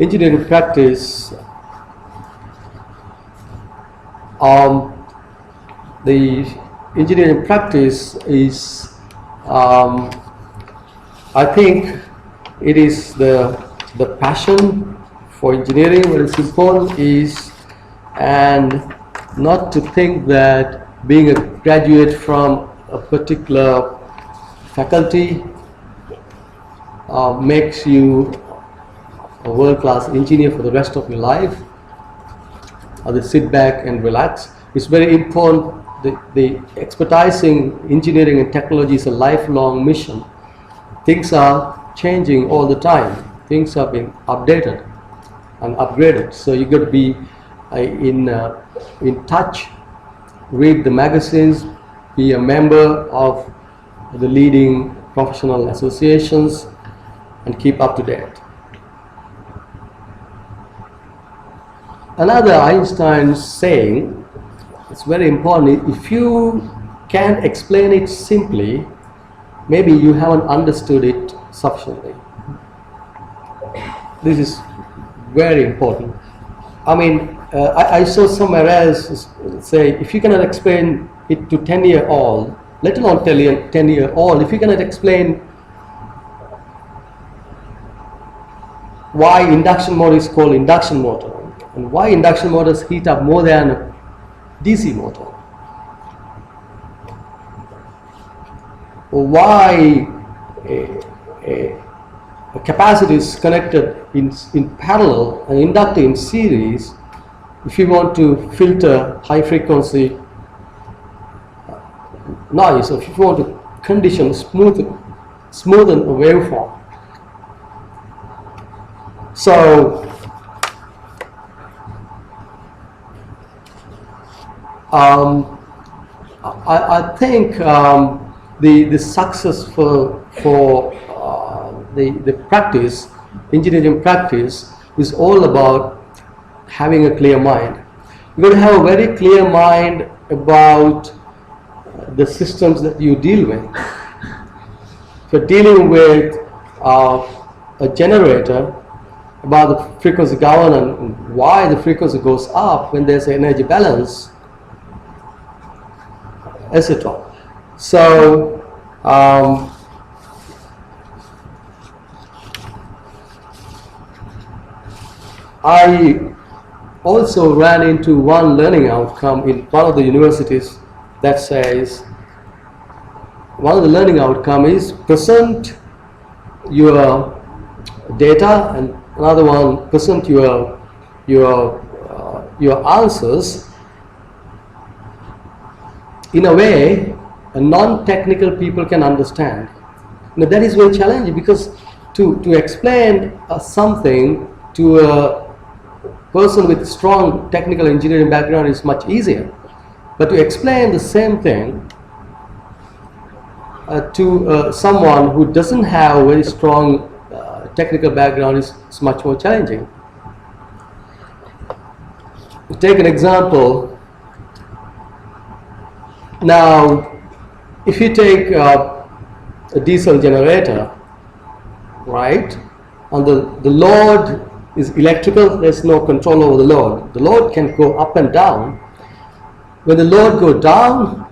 Engineering practice. The engineering practice is, I think, it is the passion for engineering. What is important is, and not to think that being a graduate from a particular faculty makes you a world-class engineer for the rest of your life, or they sit back and relax. It's very important. The expertising engineering and technology is a lifelong mission. Things are changing all the time. Things are being updated and upgraded. So you got to be in touch, read the magazines, be a member of the leading professional associations, and keep up to date. Another Einstein saying, it's very important, if you can't explain it simply, maybe you haven't understood it sufficiently. This is very important. I mean, I saw somewhere else say, if you cannot explain it to 10-year-old, let alone 10-year-old, if you cannot explain why induction motor is called induction motor, and why induction motors heat up more than a DC motor, or why a capacitor is connected in parallel and inductor in series, if you want to filter high frequency noise, or if you want to condition smoothen a waveform. I think the success for the practice, engineering practice, is all about having a clear mind. You've got to have a very clear mind about the systems that you deal with. If you're dealing with a generator, about the frequency governance and why the frequency goes up when there's an energy balance, etc. So I also ran into one learning outcome in one of the universities that says one of the learning outcome is present your data, and another one present your answers in a way a non-technical people can understand. Now that is very challenging, because to explain something to a person with strong technical engineering background is much easier, but to explain the same thing to someone who doesn't have a very strong technical background is much more challenging. Take an example. Now, if you take a diesel generator, right, and the load is electrical, there's no control over the load. The load can go up and down. When the load goes down,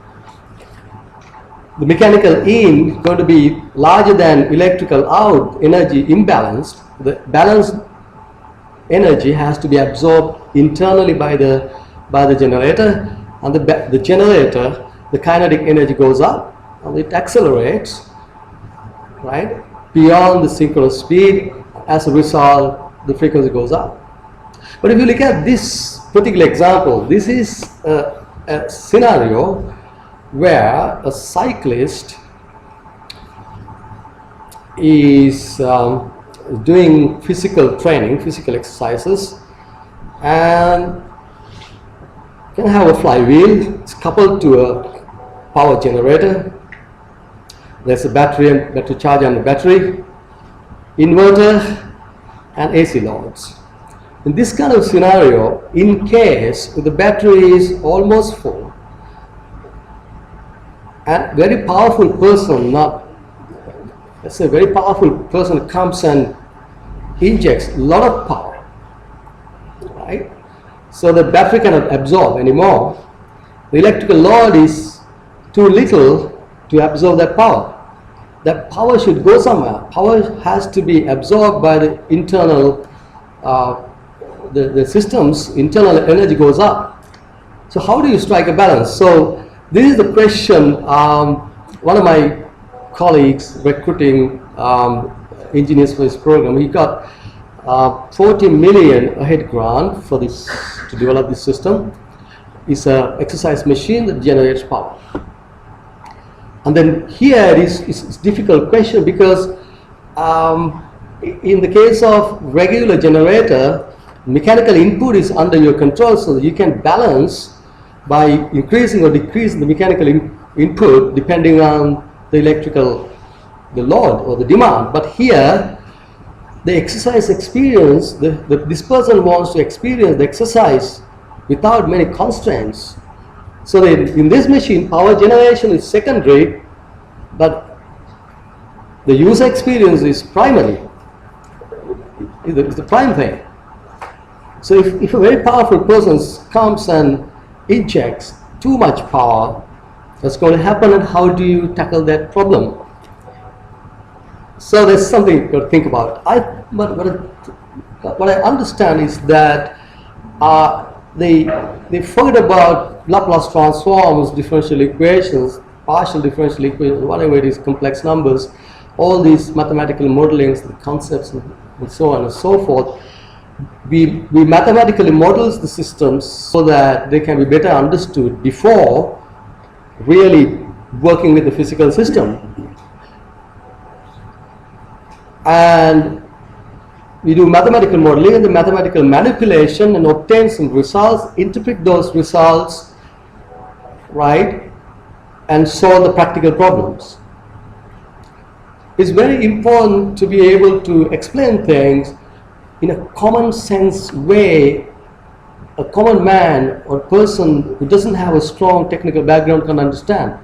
the mechanical in is going to be larger than electrical out, energy imbalanced. The balanced energy has to be absorbed internally by the generator, and the generator, the kinetic energy goes up and it accelerates, right, beyond the synchronous speed. As a result, the frequency goes up. But if you look at this particular example, this is a scenario where a cyclist is doing physical training, physical exercises, and can have a flywheel. It's coupled to a power generator. There's a battery and battery charger on the battery, inverter, and AC loads. In this kind of scenario, in case the battery is almost full, and very powerful person, let's say very powerful person comes and injects a lot of power, right? So the battery cannot absorb anymore. The electrical load is too little to absorb that power. That power should go somewhere. Power has to be absorbed by the internal, the system's internal energy goes up. So how do you strike a balance? So this is the question. One of my colleagues recruiting engineers for this program, he got 40 million ahead grant for this, to develop this system. It's an exercise machine that generates power. And then here it's a difficult question, because in the case of regular generator, mechanical input is under your control, so that you can balance by increasing or decreasing the mechanical input depending on the electrical, the load or the demand. But here, the exercise experience, this person wants to experience the exercise without many constraints. So in this machine, power generation is secondary, but the user experience is primary. It's the prime thing. So if a very powerful person comes and injects too much power, what's going to happen, and how do you tackle that problem? So there's something to think about. What I understand is that they forget about Laplace transforms, differential equations, partial differential equations, whatever it is, complex numbers, all these mathematical modelings, the concepts, and so on and so forth. We mathematically models the systems so that they can be better understood before really working with the physical system. And we do mathematical modeling and the mathematical manipulation and obtain some results, interpret those results, right, and solve the practical problems. It's very important to be able to explain things in a common sense way a common man or person who doesn't have a strong technical background can understand.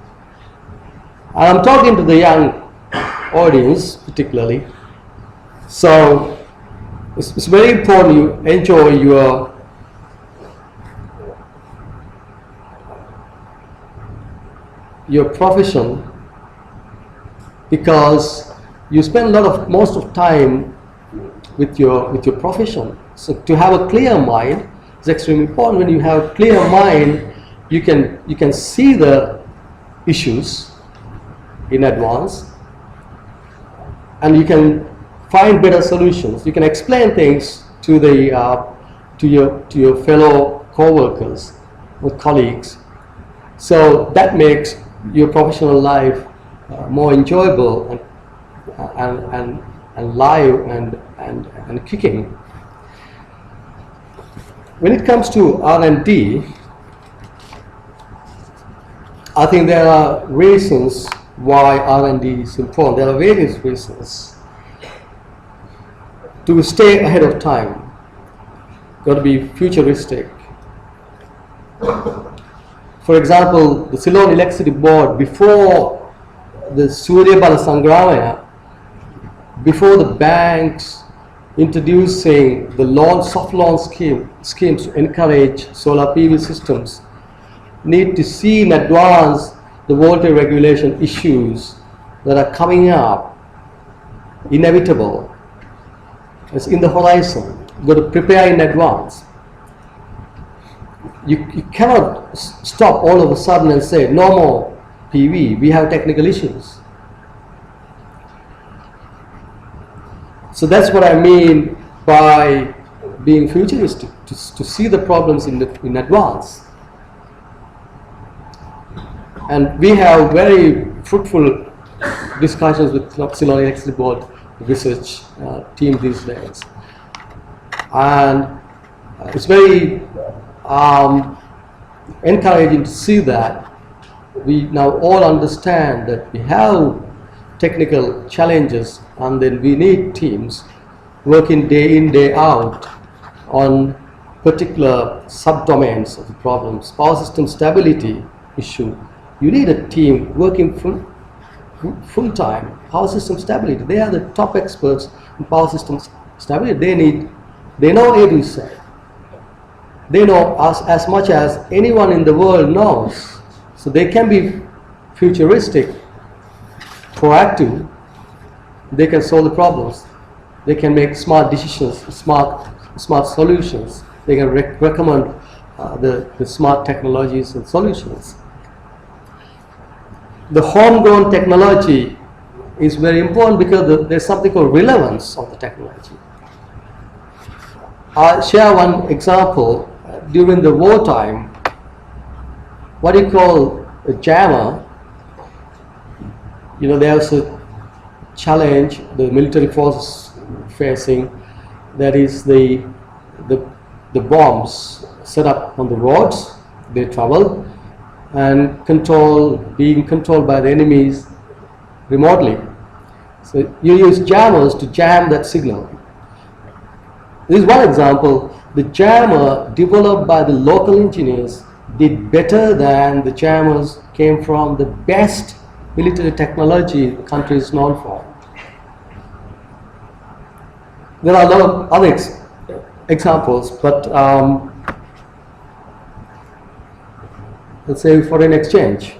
I'm talking to the young audience particularly. So it's very important you enjoy your profession, because you spend most of time with your profession. So to have a clear mind is extremely important. When you have a clear mind, you can see the issues in advance, and you can find better solutions. You can explain things to your fellow co-workers or colleagues. So that makes your professional life more enjoyable and live and kicking. When it comes to R&D, I think there are reasons why R&D is important. There are various reasons. To stay ahead of time, got to be futuristic. For example, the Ceylon Electricity Board, before the Surya Bala Sangramaya, before the banks introducing the soft loan schemes to encourage solar PV systems, need to see in advance the voltage regulation issues that are coming up, inevitable. It's in the horizon. You've got to prepare in advance. You cannot stop all of a sudden and say, no more PV, we have technical issues. So that's what I mean by being futuristic, to see the problems in advance. And we have very fruitful discussions with Ceylon Electricity Board research team these days. And it's very encouraging to see that we now all understand that we have technical challenges, and then we need teams working day in, day out on particular subdomains of the problems. Power system stability issue, you need a team working full time. Power system stability, they are the top experts in power system stability. They know A to Z. They know as much as anyone in the world knows. So they can be futuristic, proactive. They can solve the problems. They can make smart decisions, smart solutions. They can recommend the smart technologies and solutions. The homegrown technology is very important because there's something called relevance of the technology. I'll share one example. During the wartime, what do you call a jammer? There's a challenge the military forces facing, that is the bombs set up on the roads. They travel and being controlled by the enemies remotely. So you use jammers to jam that signal. This is one example. The jammer developed by the local engineers did better than the jammers came from the best military technology the country is known for. There are a lot of other examples, but let's say foreign exchange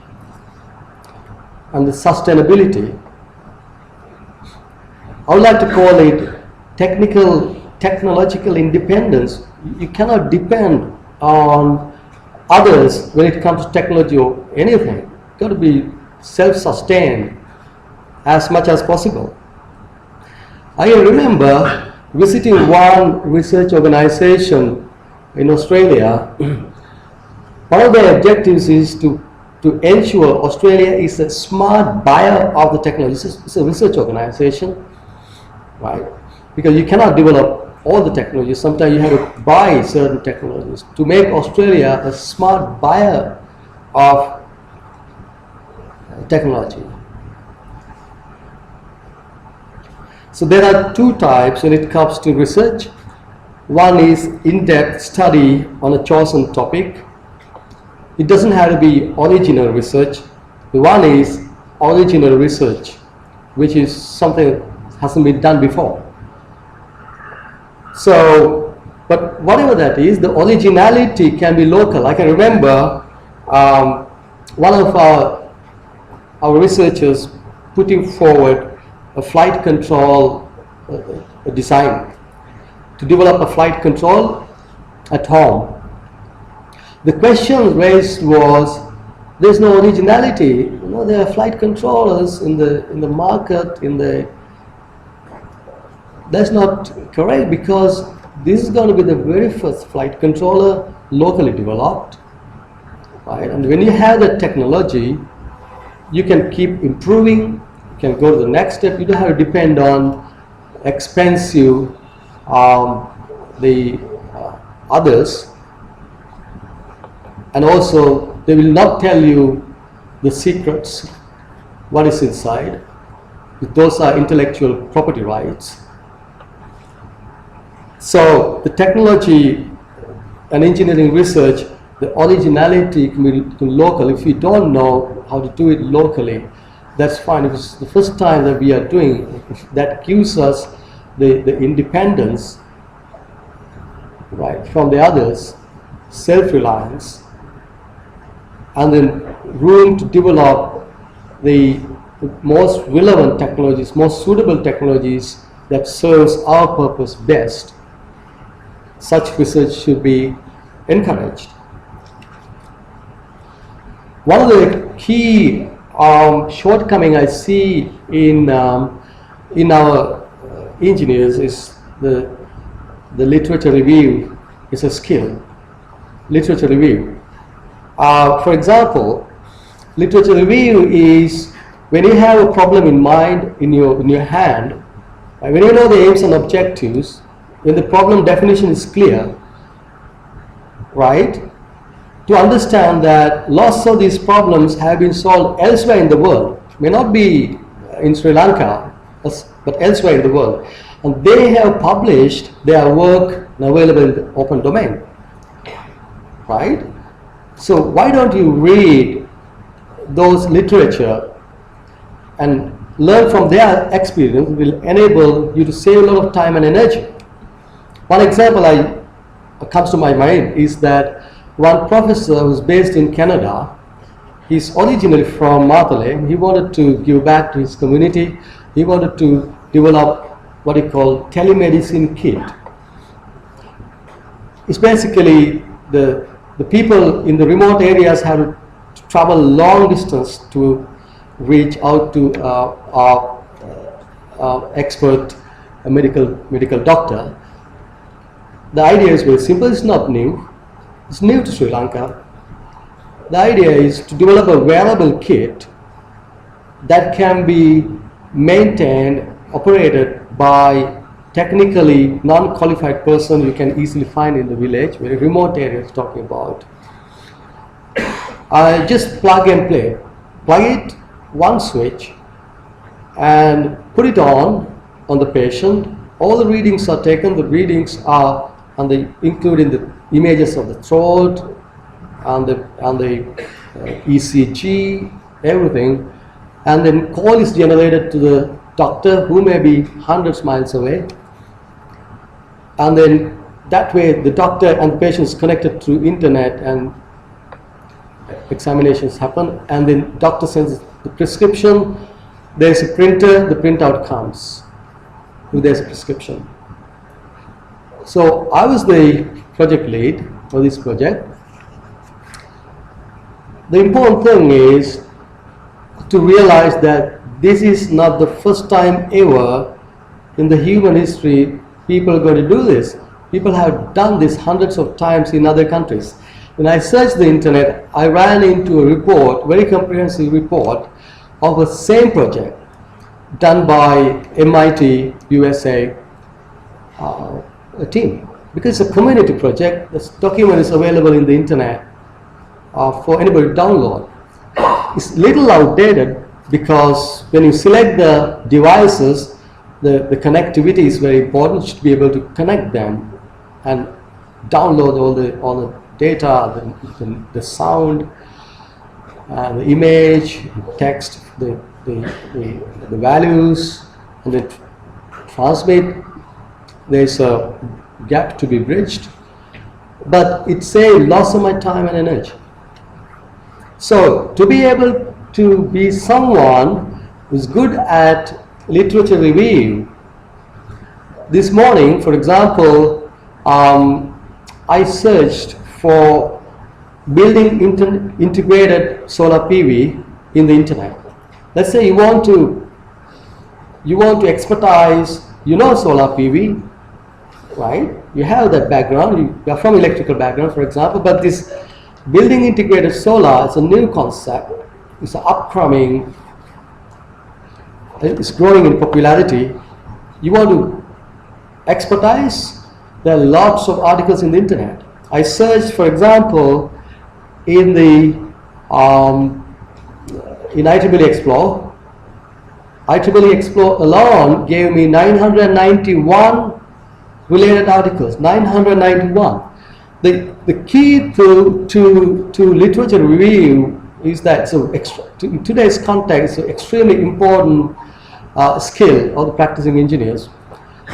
and the sustainability. I would like to call it technological independence. You cannot depend on others when it comes to technology or anything. You've got to be self-sustained as much as possible. I remember visiting one research organization in Australia. One of their objectives is to ensure Australia is a smart buyer of the technology. It's a research organization, right? Because you cannot develop all the technologies. Sometimes you have to buy certain technologies to make Australia a smart buyer of technology. So there are two types when it comes to research. One is in-depth study on a chosen topic. It doesn't have to be original research. The one is original research, which is something that hasn't been done before. So, but whatever that is, the originality can be local. I can remember one of our researchers putting forward a flight control design to develop a flight control at home. The question raised was, there's no originality. You know, there are flight controllers in the market. That's not correct, because this is going to be the very first flight controller locally developed, right? And when you have the technology, you can keep improving. You can go to the next step. You don't have to depend on expensive others. And also, they will not tell you the secrets, what is inside. Those are intellectual property rights. So the technology and engineering research, the originality can be local. If you don't know how to do it locally, that's fine. If it's the first time that we are doing, that gives us the independence, right, from the others, self-reliance, and then room to develop the most relevant technologies, most suitable technologies that serves our purpose best. Such research should be encouraged. One of the key shortcoming I see in our engineers is the literature review is a skill. Literature review. For example, literature review is when you have a problem in mind, in your hand, when you know the aims and objectives, when the problem definition is clear, right? To understand that lots of these problems have been solved elsewhere in the world, may not be in Sri Lanka, but elsewhere in the world. And they have published their work and available in the open domain, right? So why don't you read those literature and learn from their experience? Will enable you to save a lot of time and energy. One example comes to my mind is that one professor who's based in Canada, he's originally from Matale. He wanted to give back to his community. He wanted to develop what he called telemedicine kit. It's basically the people in the remote areas have to travel long distance to reach out to our expert medical doctor. The idea is very simple. It's not new. It's new to Sri Lanka. The idea is to develop a wearable kit that can be maintained, operated by technically non-qualified person you can easily find in the village, very remote areas talking about. Just plug and play. Plug it, one switch, and put it on the patient. All the readings are taken. The readings are including the images of the throat and the ECG, everything, and then call is generated to the doctor who may be hundreds of miles away, and then that way the doctor and the patient is connected through internet and examinations happen, and then doctor sends the prescription. There's a printer, the printout comes. There's a prescription. So I was the project lead for this project. The important thing is to realize that this is not the first time ever in the human history people are going to do this. People have done this hundreds of times in other countries. When I searched the internet, I ran into a report, very comprehensive report of the same project done by MIT USA team. Because it's a community project, this document is available in the internet. for anybody to download. It's little outdated because when you select the devices, the connectivity is very important to be able to connect them and download all the data, the sound, the image, text, the values, and then transmit. There's a gap to be bridged, but it saves lots of my time and energy. So to be able to be someone who's good at literature review, this morning, for example, I searched for building integrated solar PV in the internet. Let's say you want to expertise, solar PV, right? You have that background, you are from electrical background, for example, but this building integrated solar is a new concept. It's upcoming, it's growing in popularity. You want to expertise? There are lots of articles in the internet. I searched, for example, in IEEE Explore. IEEE Explore alone gave me 991 related articles. 991. The key to literature review is that in today's context, it's an extremely important skill of the practicing engineers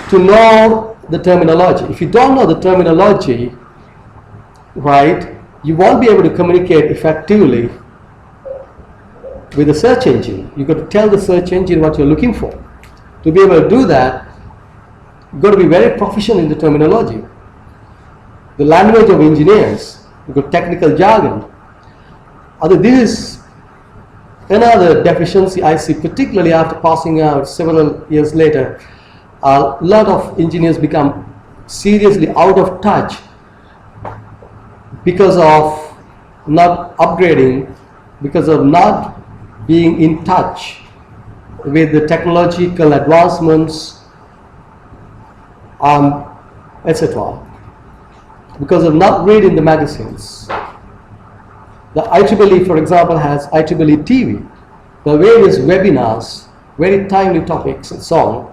to know the terminology. If you don't know the terminology, right, you won't be able to communicate effectively with the search engine. You've got to tell the search engine what you're looking for. To be able to do that, you've got to be very proficient in the terminology. The language of engineers, you've got technical jargon. This is another deficiency I see, particularly after passing out several years later. A lot of engineers become seriously out of touch because of not upgrading, because of not being in touch with the technological advancements, etc. Because of not reading the magazines. The IEEE, for example, has IEEE TV, the various webinars, very timely topics and so on.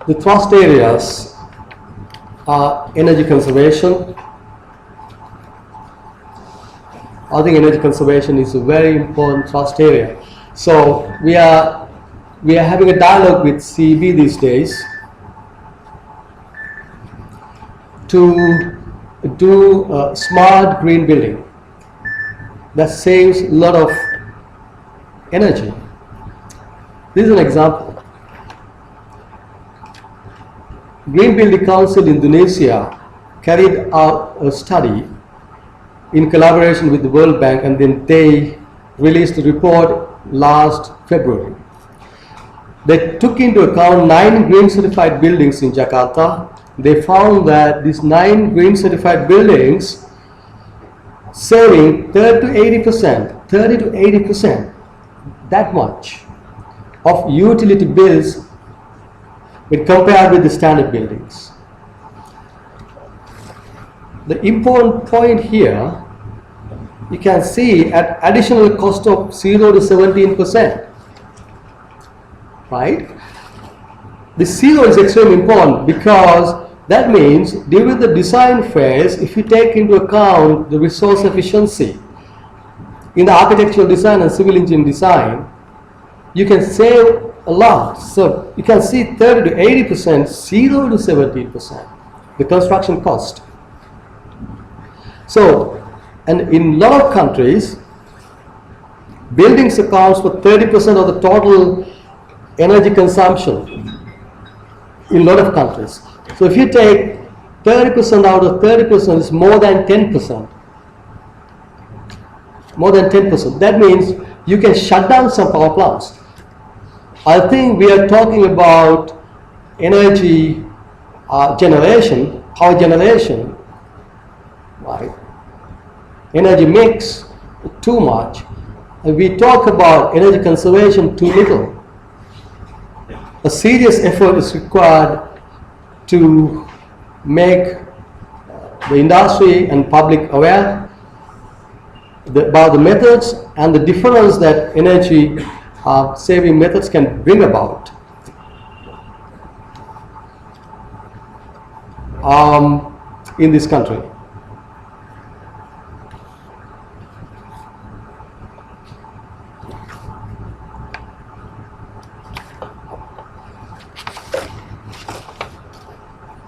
The thrust areas are energy conservation. I think energy conservation is a very important thrust area. So we are having a dialogue with CEB these days to do smart green building that saves a lot of energy. This is an example. Green Building Council Indonesia carried out a study in collaboration with the World Bank, and then they released a report last February. They took into account 9 green certified buildings in Jakarta. They found that these 9 green certified buildings saving 30 to 80%, that much of utility bills when compared with the standard buildings. The important point here, you can see at additional cost of 0 to 17%, right? The 0 is extremely important because that means during the design phase, if you take into account the resource efficiency in the architectural design and civil engineering design, you can save a lot. So you can see 30 to 80%, 0 to 17%, the construction cost. So, and in a lot of countries, buildings accounts for 30% of the total energy consumption in a lot of countries. So if you take 30% out of 30%, it's more than 10%. More than 10%. That means you can shut down some power plants. I think we are talking about energy generation, power generation, right? Energy mix too much. And we talk about energy conservation too little. A serious effort is required to make the industry and public aware about the methods and the difference that energy saving methods can bring about. In this country.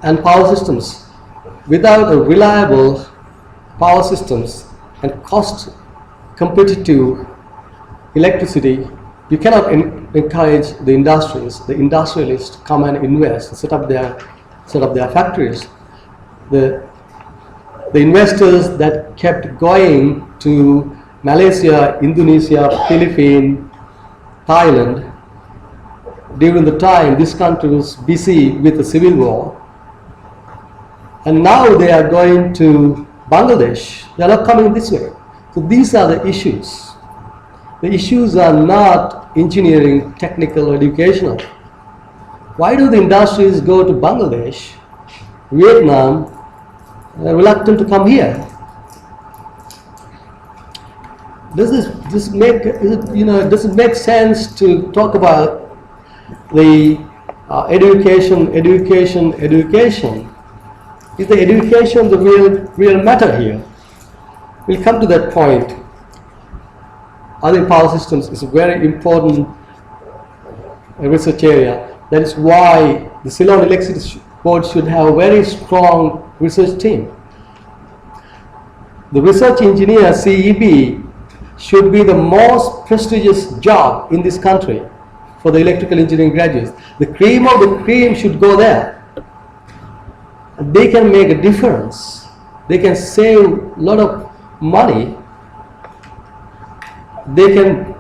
And power systems. Without a reliable power systems and cost competitive electricity, you cannot encourage the industries, the industrialists to come and invest, set up their factories. The investors that kept going to Malaysia, Indonesia, Philippines, Thailand, during the time this country was busy with the civil war, and now they are going to Bangladesh. They are not coming this way. So these are the issues. The issues are not engineering, technical, or educational. Why do the industries go to Bangladesh, Vietnam, reluctant to come here? Does this make does it make sense to talk about the education? Is the education the real matter here? We'll come to that point. I think power systems is a very important research area. That is why the Ceylon Electricity Board should have a very strong research team. The research engineer, CEB, should be the most prestigious job in this country for the electrical engineering graduates. The cream of the cream should go there. They can make a difference. They can save a lot of money. They can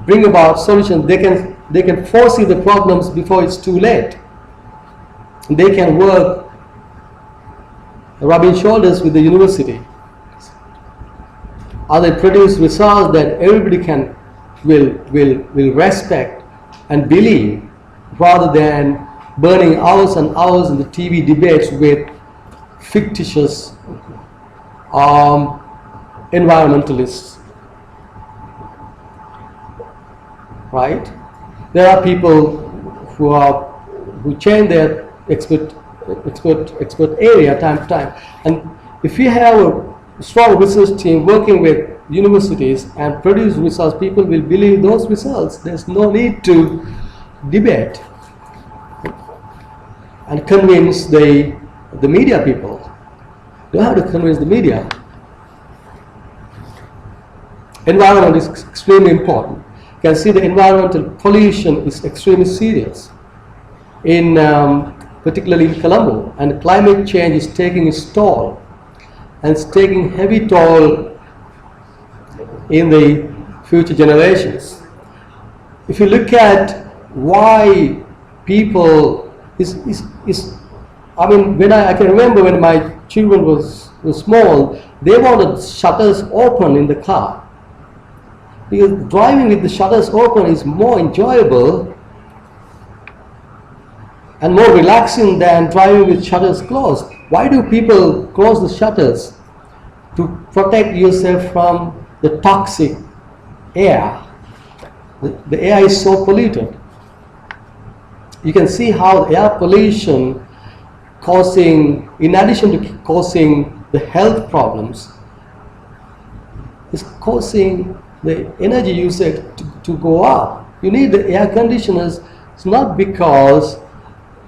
bring about solutions. They can foresee the problems before it's too late. They can work rubbing shoulders with the university. Or they produce results that everybody will respect and believe, rather than burning hours and hours in the TV debates with fictitious environmentalists. Right? There are people who change their expert area time to time, and if you have a strong research team working with universities and produce results, people will believe those results. There's no need to debate and convince the media people. You have to convince the media. Environment is extremely important. You can see the environmental pollution is extremely serious, particularly in Colombo, and climate change is taking its toll, and it's taking heavy toll in the future generations. If you look at why people I can remember when my children was small, they wanted shutters open in the car, because driving with the shutters open is more enjoyable and more relaxing than driving with shutters closed. Why do people close the shutters? To protect yourself from the toxic air. The air is so polluted. You can see how the air pollution in addition to causing the health problems, is causing the energy usage to go up. You need the air conditioners. It's not because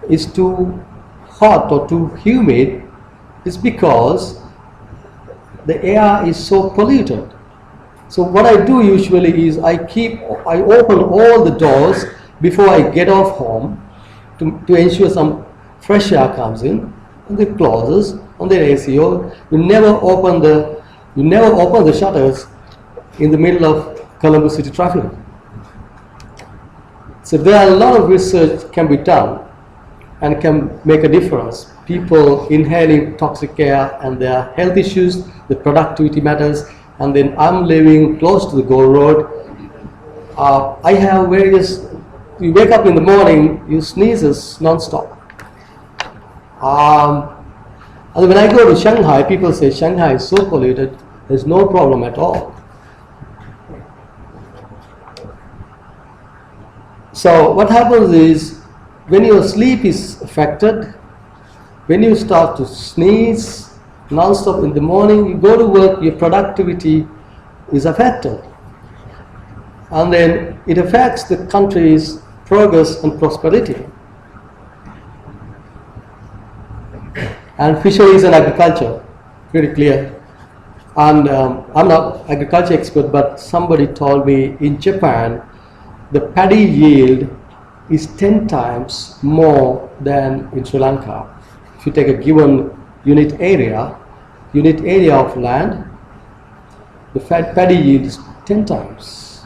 it's too hot or too humid. It's because the air is so polluted. So what I do usually is I open all the doors before I get off home to ensure some fresh air comes in, and the closes on the ACO. You never open the shutters in the middle of Colombo city traffic. So there are a lot of research can be done and can make a difference. People inhaling toxic air and their health issues, the productivity matters, and then I'm living close to the Gold Road. I have various, you wake up in the morning, you sneezes non-stop. And when I go to Shanghai, people say Shanghai is so polluted, there's no problem at all. So what happens is, when your sleep is affected, when you start to sneeze non-stop in the morning, you go to work, your productivity is affected. And then it affects the country's progress and prosperity. And fisheries and agriculture, pretty clear. And I'm not agriculture expert, but somebody told me in Japan, the paddy yield is 10 times more than in Sri Lanka. If you take a given unit area of land, the paddy yield is 10 times.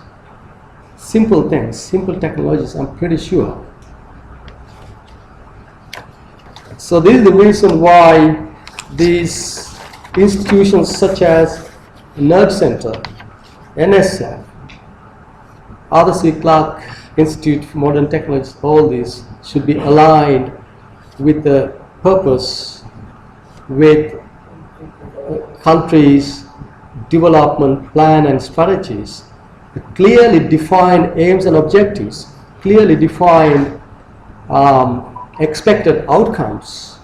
Simple things, simple technologies, I'm pretty sure. So this is the reason why these institutions such as Nerd Center, NSF, Arthur C. Clarke Institute for Modern Technologies, all these should be aligned with the purpose, with countries' development plan and strategies, clearly defined aims and objectives, clearly defined expected outcomes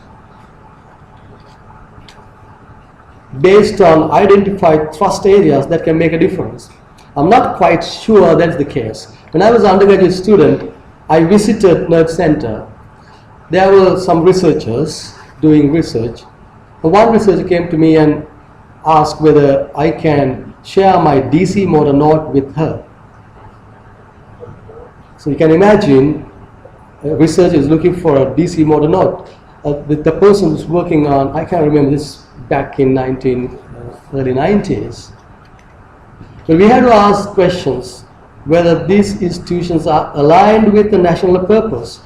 based on identified thrust areas that can make a difference. I'm not quite sure that's the case. When I was an undergraduate student, I visited Nerd Center. There were some researchers doing research. And one researcher came to me and asked whether I can share my DC motor node with her. So you can imagine a researcher is looking for a DC motor node. The person who's working on, I can't remember this back in early 90s. But we had to ask questions whether these institutions are aligned with the national purpose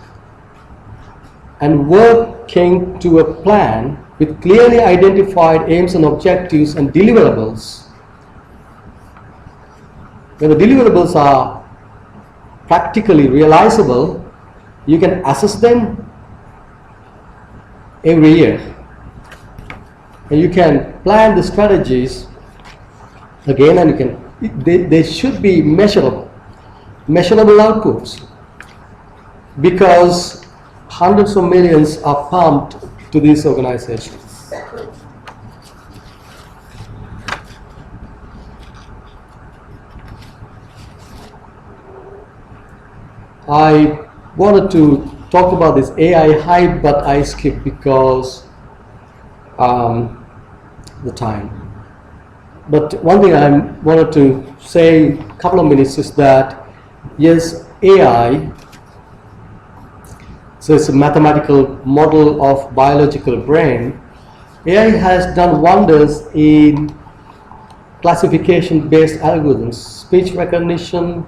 and working to a plan with clearly identified aims and objectives and deliverables. When the deliverables are practically realizable, you can assess them every year. And you can plan the strategies again, and you can, they should be measurable outputs, because hundreds of millions are pumped to these organizations. I wanted to talk about this AI hype, but I skipped because the time. But one thing I wanted to say a couple of minutes is that, yes, AI, so it's a mathematical model of biological brain. AI has done wonders in classification-based algorithms, speech recognition,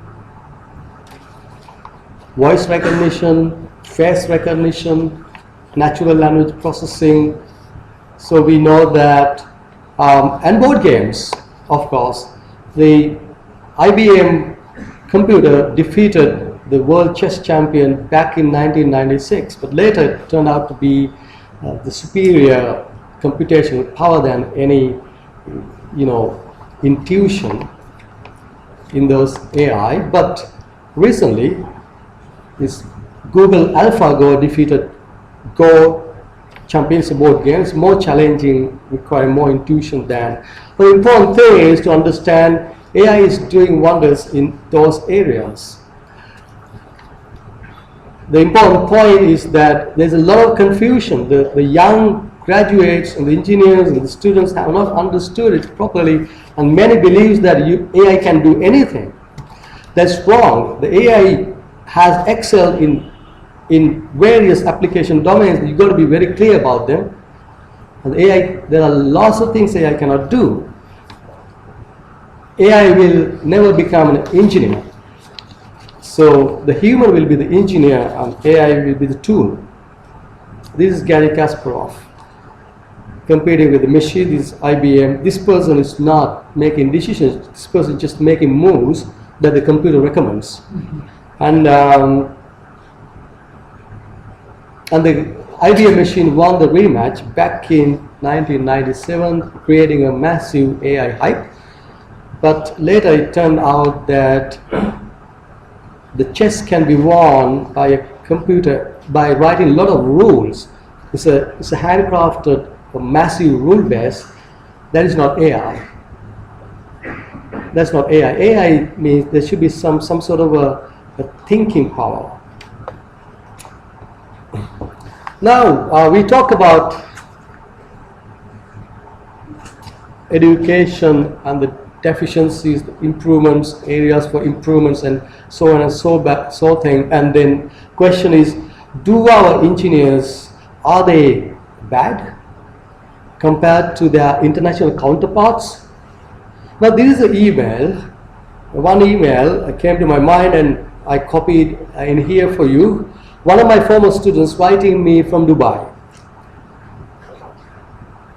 voice recognition, face recognition, natural language processing. So we know that, and board games, of course. The IBM computer defeated the world chess champion back in 1996, but later it turned out to be the superior computational power than any, intuition in those AI. But recently, this Google AlphaGo defeated Go champions board games, more challenging, requiring more intuition than. But the important thing is to understand AI is doing wonders in those areas. The important point is that there's a lot of confusion. The young graduates and the engineers and the students have not understood it properly, and many believe that AI can do anything. That's wrong. The AI has excelled in various application domains. You've got to be very clear about them. And AI, there are lots of things AI cannot do. AI will never become an engineer. So the human will be the engineer and AI will be the tool. This is Gary Kasparov competing with the machine. This is IBM. This person is not making decisions. This person is just making moves that the computer recommends. And the IBM machine won the rematch back in 1997, creating a massive AI hype. But later it turned out that the chess can be won by a computer by writing a lot of rules. It's a handcrafted, a massive rule base. That is not AI. That's not AI. AI means there should be some sort of a thinking power. Now we talk about education and the deficiencies, the improvements, areas for improvements, and so on and so thing. And then question is, do our engineers, are they bad compared to their international counterparts? Now this is an email. One email came to my mind and I copied in here for you. One of my former students writing me from Dubai.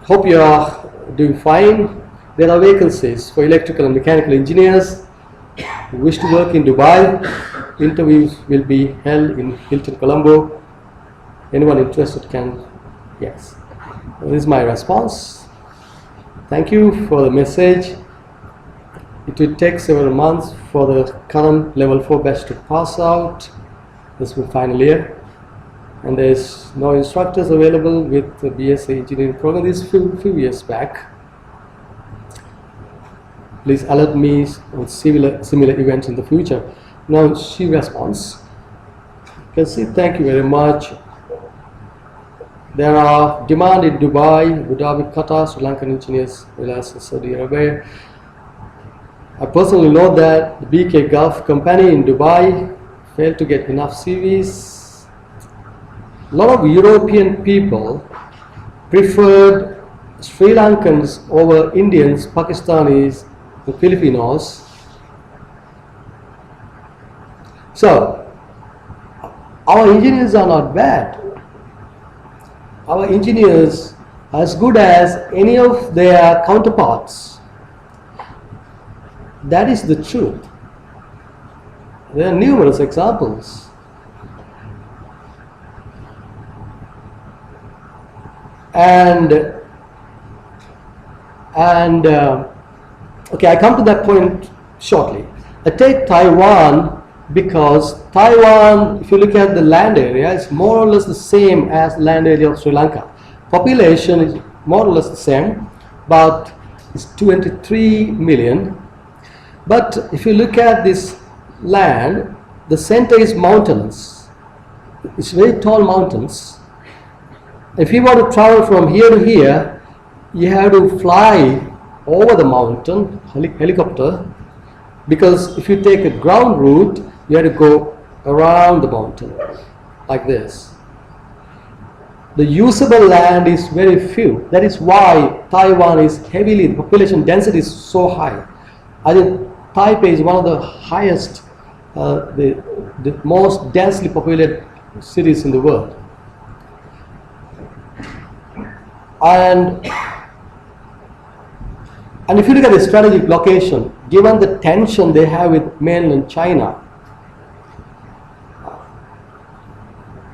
Hope you are doing fine. There are vacancies for electrical and mechanical engineers who wish to work in Dubai. Interviews will be held in Hilton, Colombo. Anyone interested can, yes. This is my response. Thank you for the message. It will take several months for the current level 4 batch to pass out. This will final year. And there is no instructors available with the BSc engineering program. This is few years back. Please alert me on similar events in the future. Now she responds. You can see, thank you very much. There are demand in Dubai, Abu Dhabi, Qatar, Sri Lankan engineers, as Saudi Arabia. I personally know that the BK Gulf company in Dubai failed to get enough CVs. A lot of European people preferred Sri Lankans over Indians, Pakistanis, and Filipinos. So, our engineers are not bad. Our engineers are as good as any of their counterparts. That is the truth. There are numerous examples. Okay, I come to that point shortly. I take Taiwan because Taiwan, if you look at the land area, is more or less the same as the land area of Sri Lanka. Population is more or less the same, but it's 23 million. But if you look at this land, the center is mountains. It's very tall mountains. If you want to travel from here to here, you have to fly over the mountain, helicopter, because if you take a ground route, you have to go around the mountain, like this. The usable land is very few. That is why Taiwan is heavily, the population density is so high. I think Taipei is one of the highest, the most densely populated cities in the world. And if you look at the strategic location, given the tension they have with mainland China,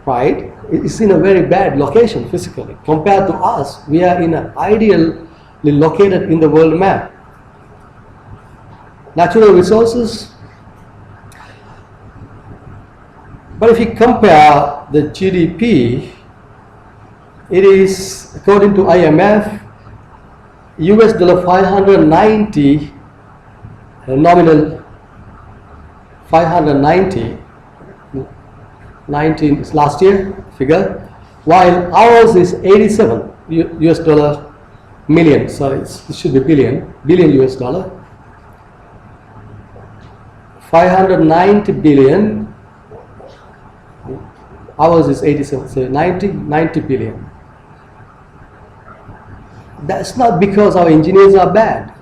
right, it's in a very bad location physically. Compared to us, we are in an ideally located in the world map. Natural resources. But if you compare the GDP, it is, according to IMF, US dollar 590, nominal 590, 19 is last year figure, while ours is 87 US dollar million, sorry, it should be billion US dollar. 590 billion, ours is 87, so 90 billion. That's not because our engineers are bad.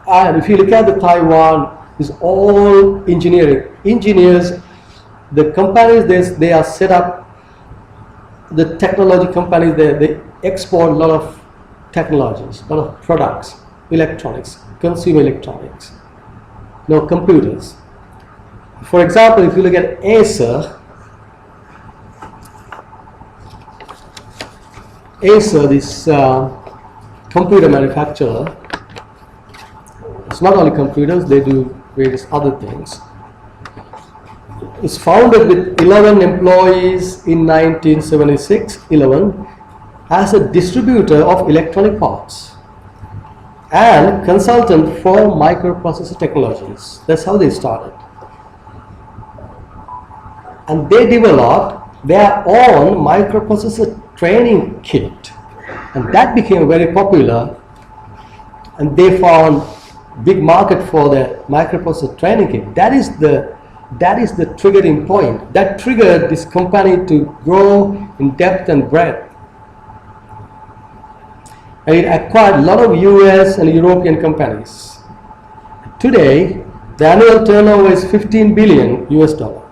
And if you look at the Taiwan, it's all engineering. Engineers, the companies they are set up, the technology companies, they export a lot of technologies, a lot of products, electronics, consumer electronics, computers. For example, if you look at Acer, Acer, this computer manufacturer, it's not only computers, they do various other things. It's founded with 11 employees in 1976, 11, as a distributor of electronic parts and consultant for microprocessor technologies. That's how they started. And they developed their own microprocessor training kit, and that became very popular, and they found big market for the microprocessor training kit. That is the triggering point. That triggered this company to grow in depth and breadth. And it acquired a lot of US and European companies. Today, the annual turnover is 15 billion US dollar.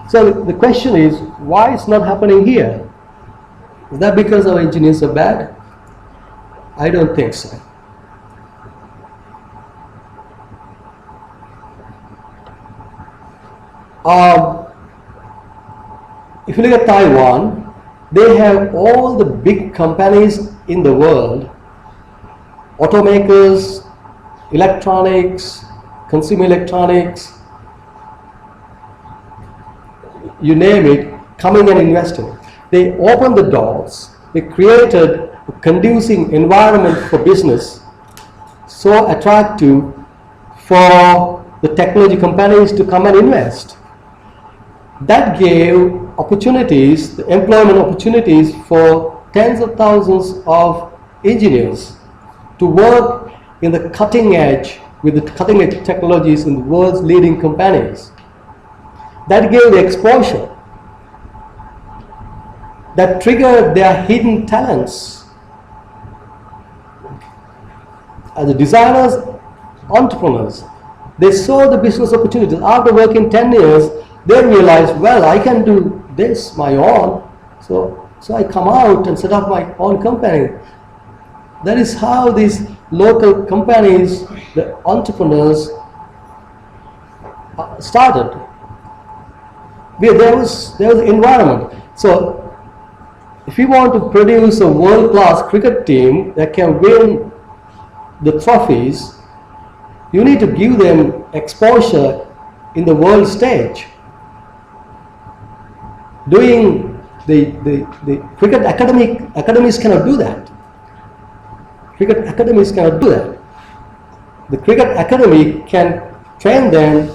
So the question is, why it's not happening here? Is that because our engineers are bad? I don't think so. If you look at Taiwan, they have all the big companies in the world, automakers, electronics, consumer electronics, you name it, coming and investing. They opened the doors, they created a conducive environment for business, so attractive for the technology companies to come and invest. That gave opportunities, the employment opportunities for tens of thousands of engineers to work in the cutting edge, with the cutting edge technologies in the world's leading companies. That gave the exposure, that triggered their hidden talents. As the designers, entrepreneurs, they saw the business opportunities. After working 10 years, they realized, well, I can do this my own, so I come out and set up my own company. That is how these local companies, the entrepreneurs, started. There was environment. So if you want to produce a world-class cricket team that can win the trophies, you need to give them exposure in the world stage. Doing the cricket academies cannot do that. Cricket academies cannot do that. The cricket academy can train them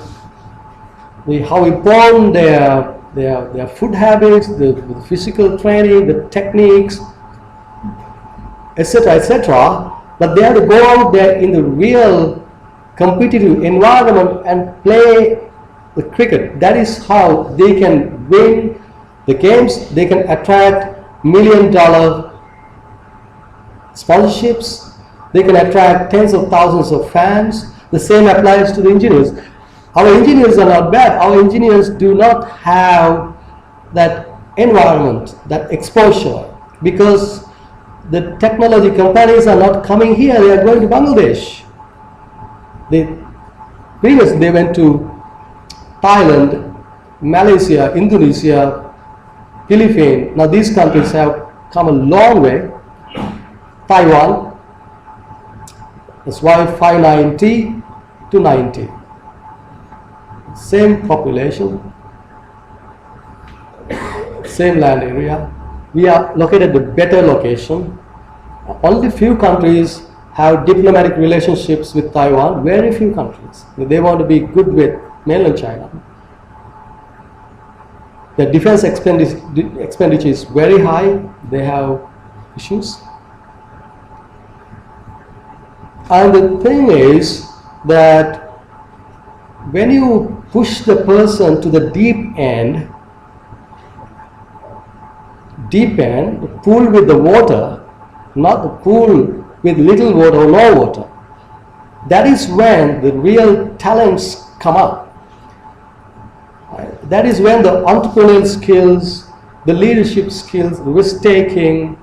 how important their food habits, the physical training, the techniques, etc., etc. But they have to go out there in the real competitive environment and play the cricket. That is how they can win the games. They can attract $1 million sponsorships. They can attract tens of thousands of fans. The same applies to the engineers. Our engineers are not bad. Our engineers do not have that environment, that exposure, because the technology companies are not coming here. They are going to Bangladesh. Previously they went to Thailand, Malaysia, Indonesia, Philippines. Now these countries have come a long way. Taiwan, that's why 590 to 90. Same population, same land area. We are located at a better location. Only few countries have diplomatic relationships with Taiwan, very few countries. They want to be good with mainland China. The defense expenditure is very high. They have issues. And the thing is that when you push the person to the deep end, the pool with the water, not the pool with little water or no water, that is when the real talents come up. That is when the entrepreneurial skills, the leadership skills, the risk-taking,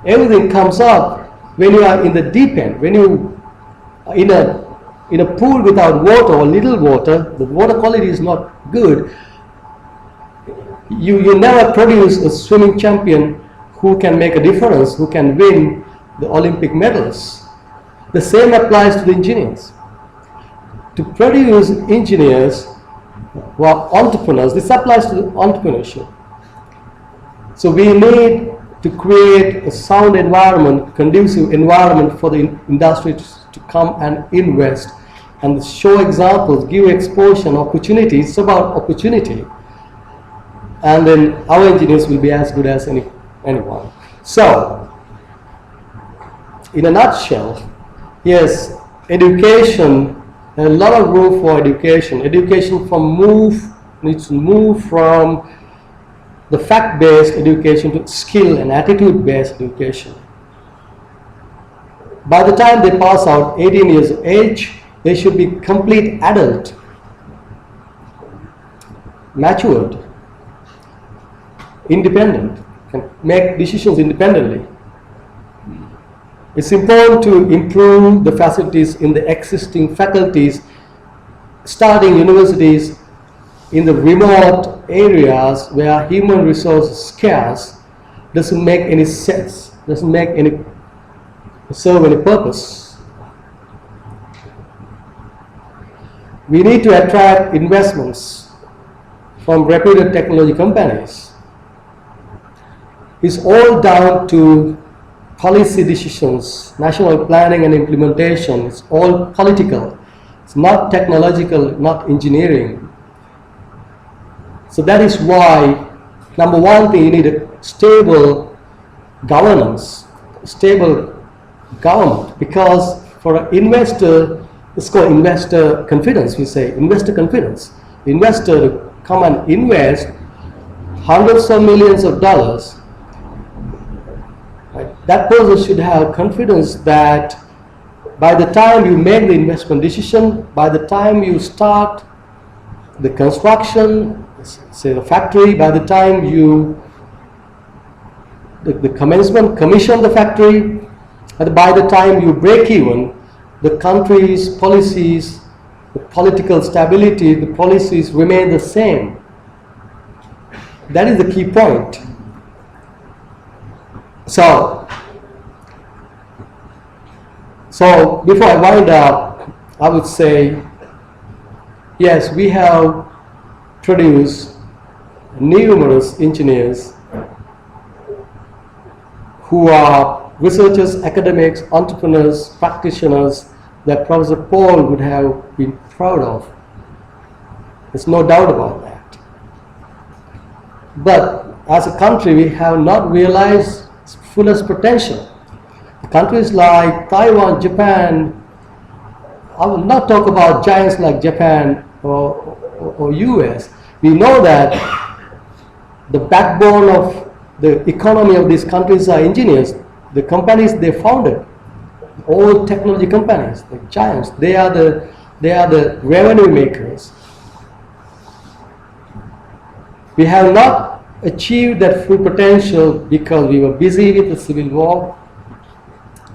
everything comes up when you are in the deep end. When you are in a pool without water or little water, the water quality is not good, You never produce a swimming champion who can make a difference, who can win the Olympic medals. The same applies to the engineers. To produce engineers who are entrepreneurs, this applies to entrepreneurship. So we need to create a sound environment, conducive environment for the industry to come and invest and show examples, give exposure and opportunities. It's about opportunity. And then our engineers will be as good as anyone. So, in a nutshell, yes, education, there's a lot of room for education. Education needs to move from the fact-based education to skill and attitude-based education. By the time they pass out 18 years of age, they should be complete adult, matured, independent, can make decisions independently. It's important to improve the facilities in the existing faculties, starting universities in the remote areas where human resources scarce. Doesn't make any sense, doesn't make any serve any purpose. We need to attract investments from reputed technology companies. It's all down to policy decisions, national planning and implementation. It's all political. It's not technological, not engineering. So that is why, number one thing, you need a stable governance, stable government, because for an investor, it's called investor confidence, we say, investor confidence. The investor to come and invest hundreds of millions of dollars, right? That person should have confidence that by the time you make the investment decision, by the time you start the construction, say the factory, by the time you the commencement, commission the factory, and by the time you break even, the country's policies, the political stability, the policies remain the same. That is the key point. So before I wind up, I would say, yes, we have produced numerous engineers who are researchers, academics, entrepreneurs, practitioners that Professor Paul would have been proud of. There's no doubt about that. But as a country, we have not realized its fullest potential. Countries like Taiwan, Japan, I will not talk about giants like Japan or US. We know that the backbone of the economy of these countries are engineers. The companies they founded, all technology companies, the giants, they are the revenue makers. We have not achieved that full potential because we were busy with the civil war.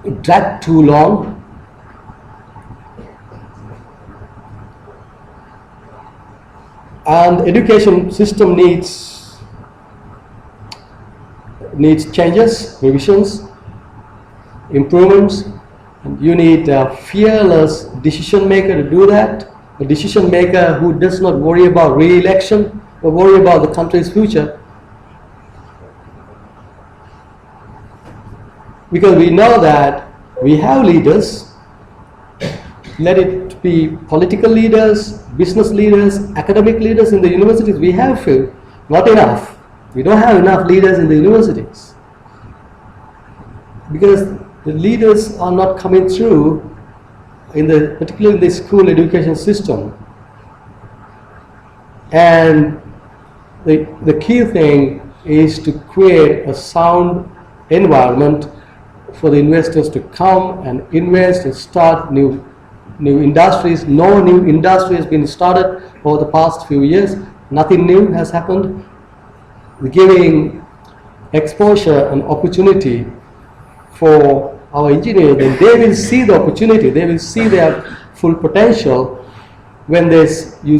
It dragged too long. And the education system needs changes, revisions, improvements. And you need a fearless decision maker to do that. A decision maker who does not worry about re-election or worry about the country's future. Because we know that we have leaders, let it be political leaders, business leaders, academic leaders in the universities. We have few, not enough. We don't have enough leaders in the universities. Because the leaders are not coming through, particularly in the school education system. And the key thing is to create a sound environment for the investors to come and invest and start new industries. No new industry has been started over the past few years. Nothing new has happened. Giving exposure and opportunity for our engineers, then they will see the opportunity, they will see their full potential. When you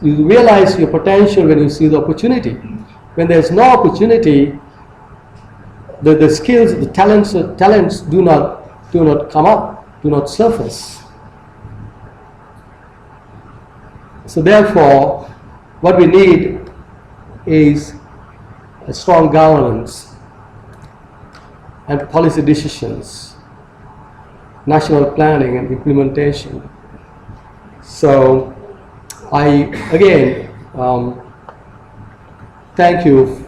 realize your potential when you see the opportunity. when there is no opportunity, the skills, the talents do not come up, do not surface. So therefore, what we need is a strong governance and policy decisions, national planning and implementation. So I again thank you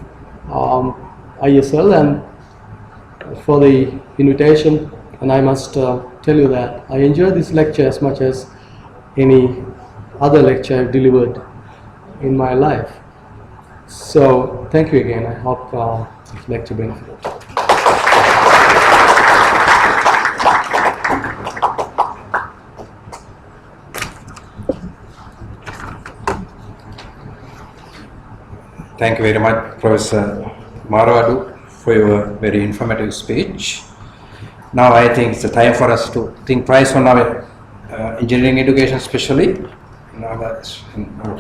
ISL and for the invitation, and I must tell you that I enjoyed this lecture as much as any other lecture I've delivered in my life. So thank you again. I hope this lecture benefited.
Thank you very much, Professor Maravadu, for your very informative speech. Now I think it's the time for us to think twice on our engineering education, especially in our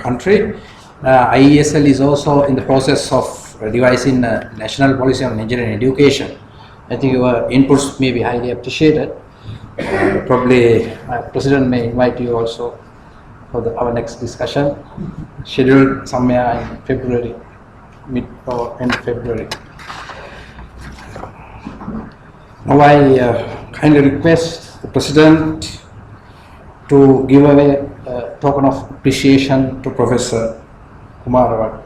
country. IESL is also in the process of devising a national policy on engineering education. I think your inputs may be highly appreciated. Probably President may invite you also for our next discussion, scheduled somewhere in February, mid or end February. Now I kindly request the President to give away a token of appreciation to Professor Kumar.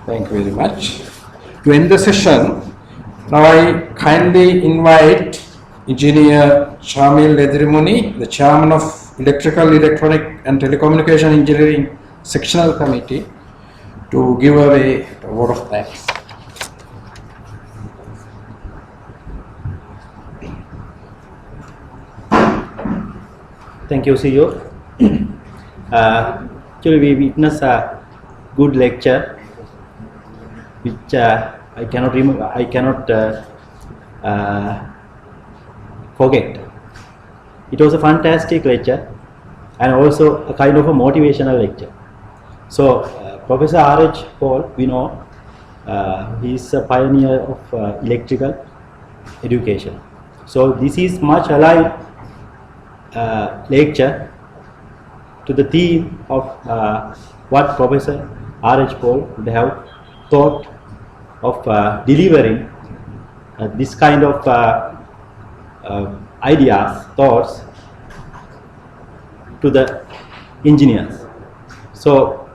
Thank you very much. To end the session, now I kindly invite Engineer Chamil Ledrimuni, the Chairman of Electrical, Electronic and Telecommunication Engineering Sectional Committee, to give away a word of thanks.
Thank you, CEO. Actually, we witnessed a good lecture, which I cannot forget. It was a fantastic lecture and also a kind of a motivational lecture. So Professor R.H. Paul, we know he is a pioneer of electrical education. So this is much aligned lecture to the theme of what Professor R.H. Paul would have thought of delivering this kind of ideas, thoughts to the engineers. So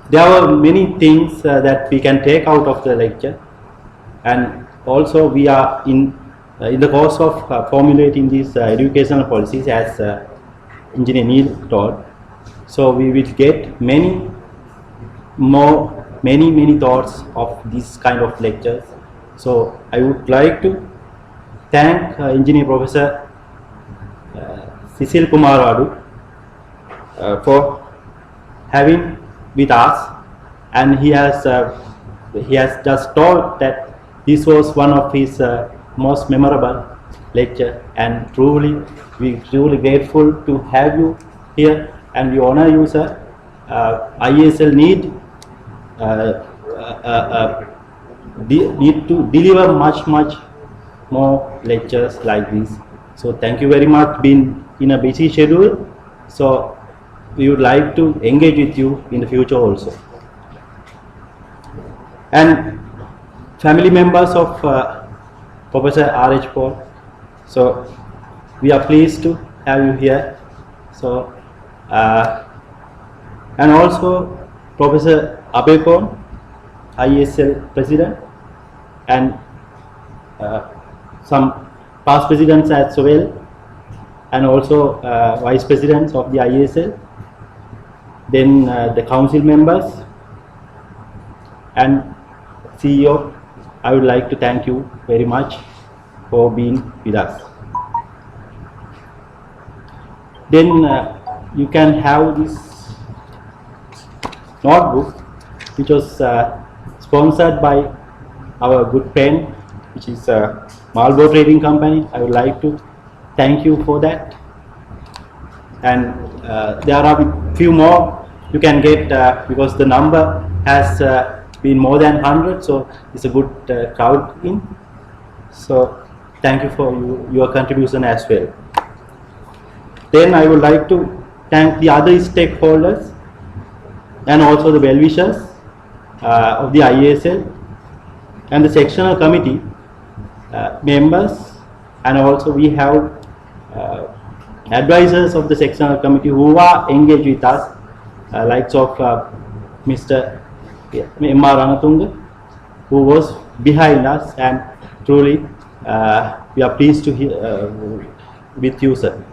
there were many things that we can take out of the lecture, and also we are in the course of formulating these educational policies, as Engineer Neil told. So we will get many thoughts of this kind of lectures. So I would like to thank Engineer Professor Cecil Kumar for having with us, and he has just told that this was one of his most memorable lecture, and we truly grateful to have you here, and we honor you, sir. IESL need to deliver much more lectures like this. So thank you very much, being in a busy schedule. So we would like to engage with you in the future also. And family members of Professor R.H. Paul, so we are pleased to have you here. So and also Professor Abekon, IESL President, and some past presidents as well, and also Vice Presidents of the IESL, then the council members, and CEO, I would like to thank you very much for being with us. Then you can have this notebook, which was sponsored by our good friend, which is Marlboro Trading Company. I would like to thank you for that. And there are a few more you can get because the number has been more than 100, so it's a good crowd in. So thank you for your contribution as well. Then I would like to thank the other stakeholders and also the well-wishers of the IASL and the sectional committee members, and also we have advisors of the sectional committee who are engaged with us, likes of Mr. M.R. Ranatunga, who was behind us, and truly we are pleased to hear with you, sir.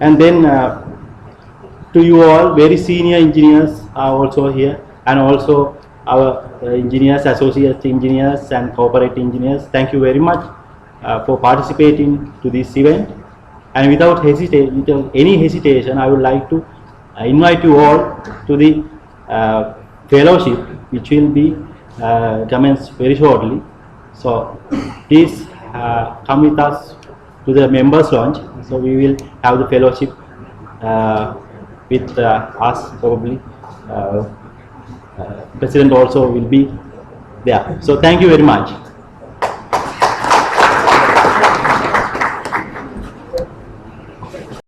And then to you all, very senior engineers are also here, and also our engineers, associate engineers and corporate engineers. Thank you very much for participating to this event. And without any hesitation, I would like to invite you all to the fellowship, which will be commenced very shortly. So please come with us to the members lounge. So we will have the fellowship with us probably. President also will be there. So thank you very much.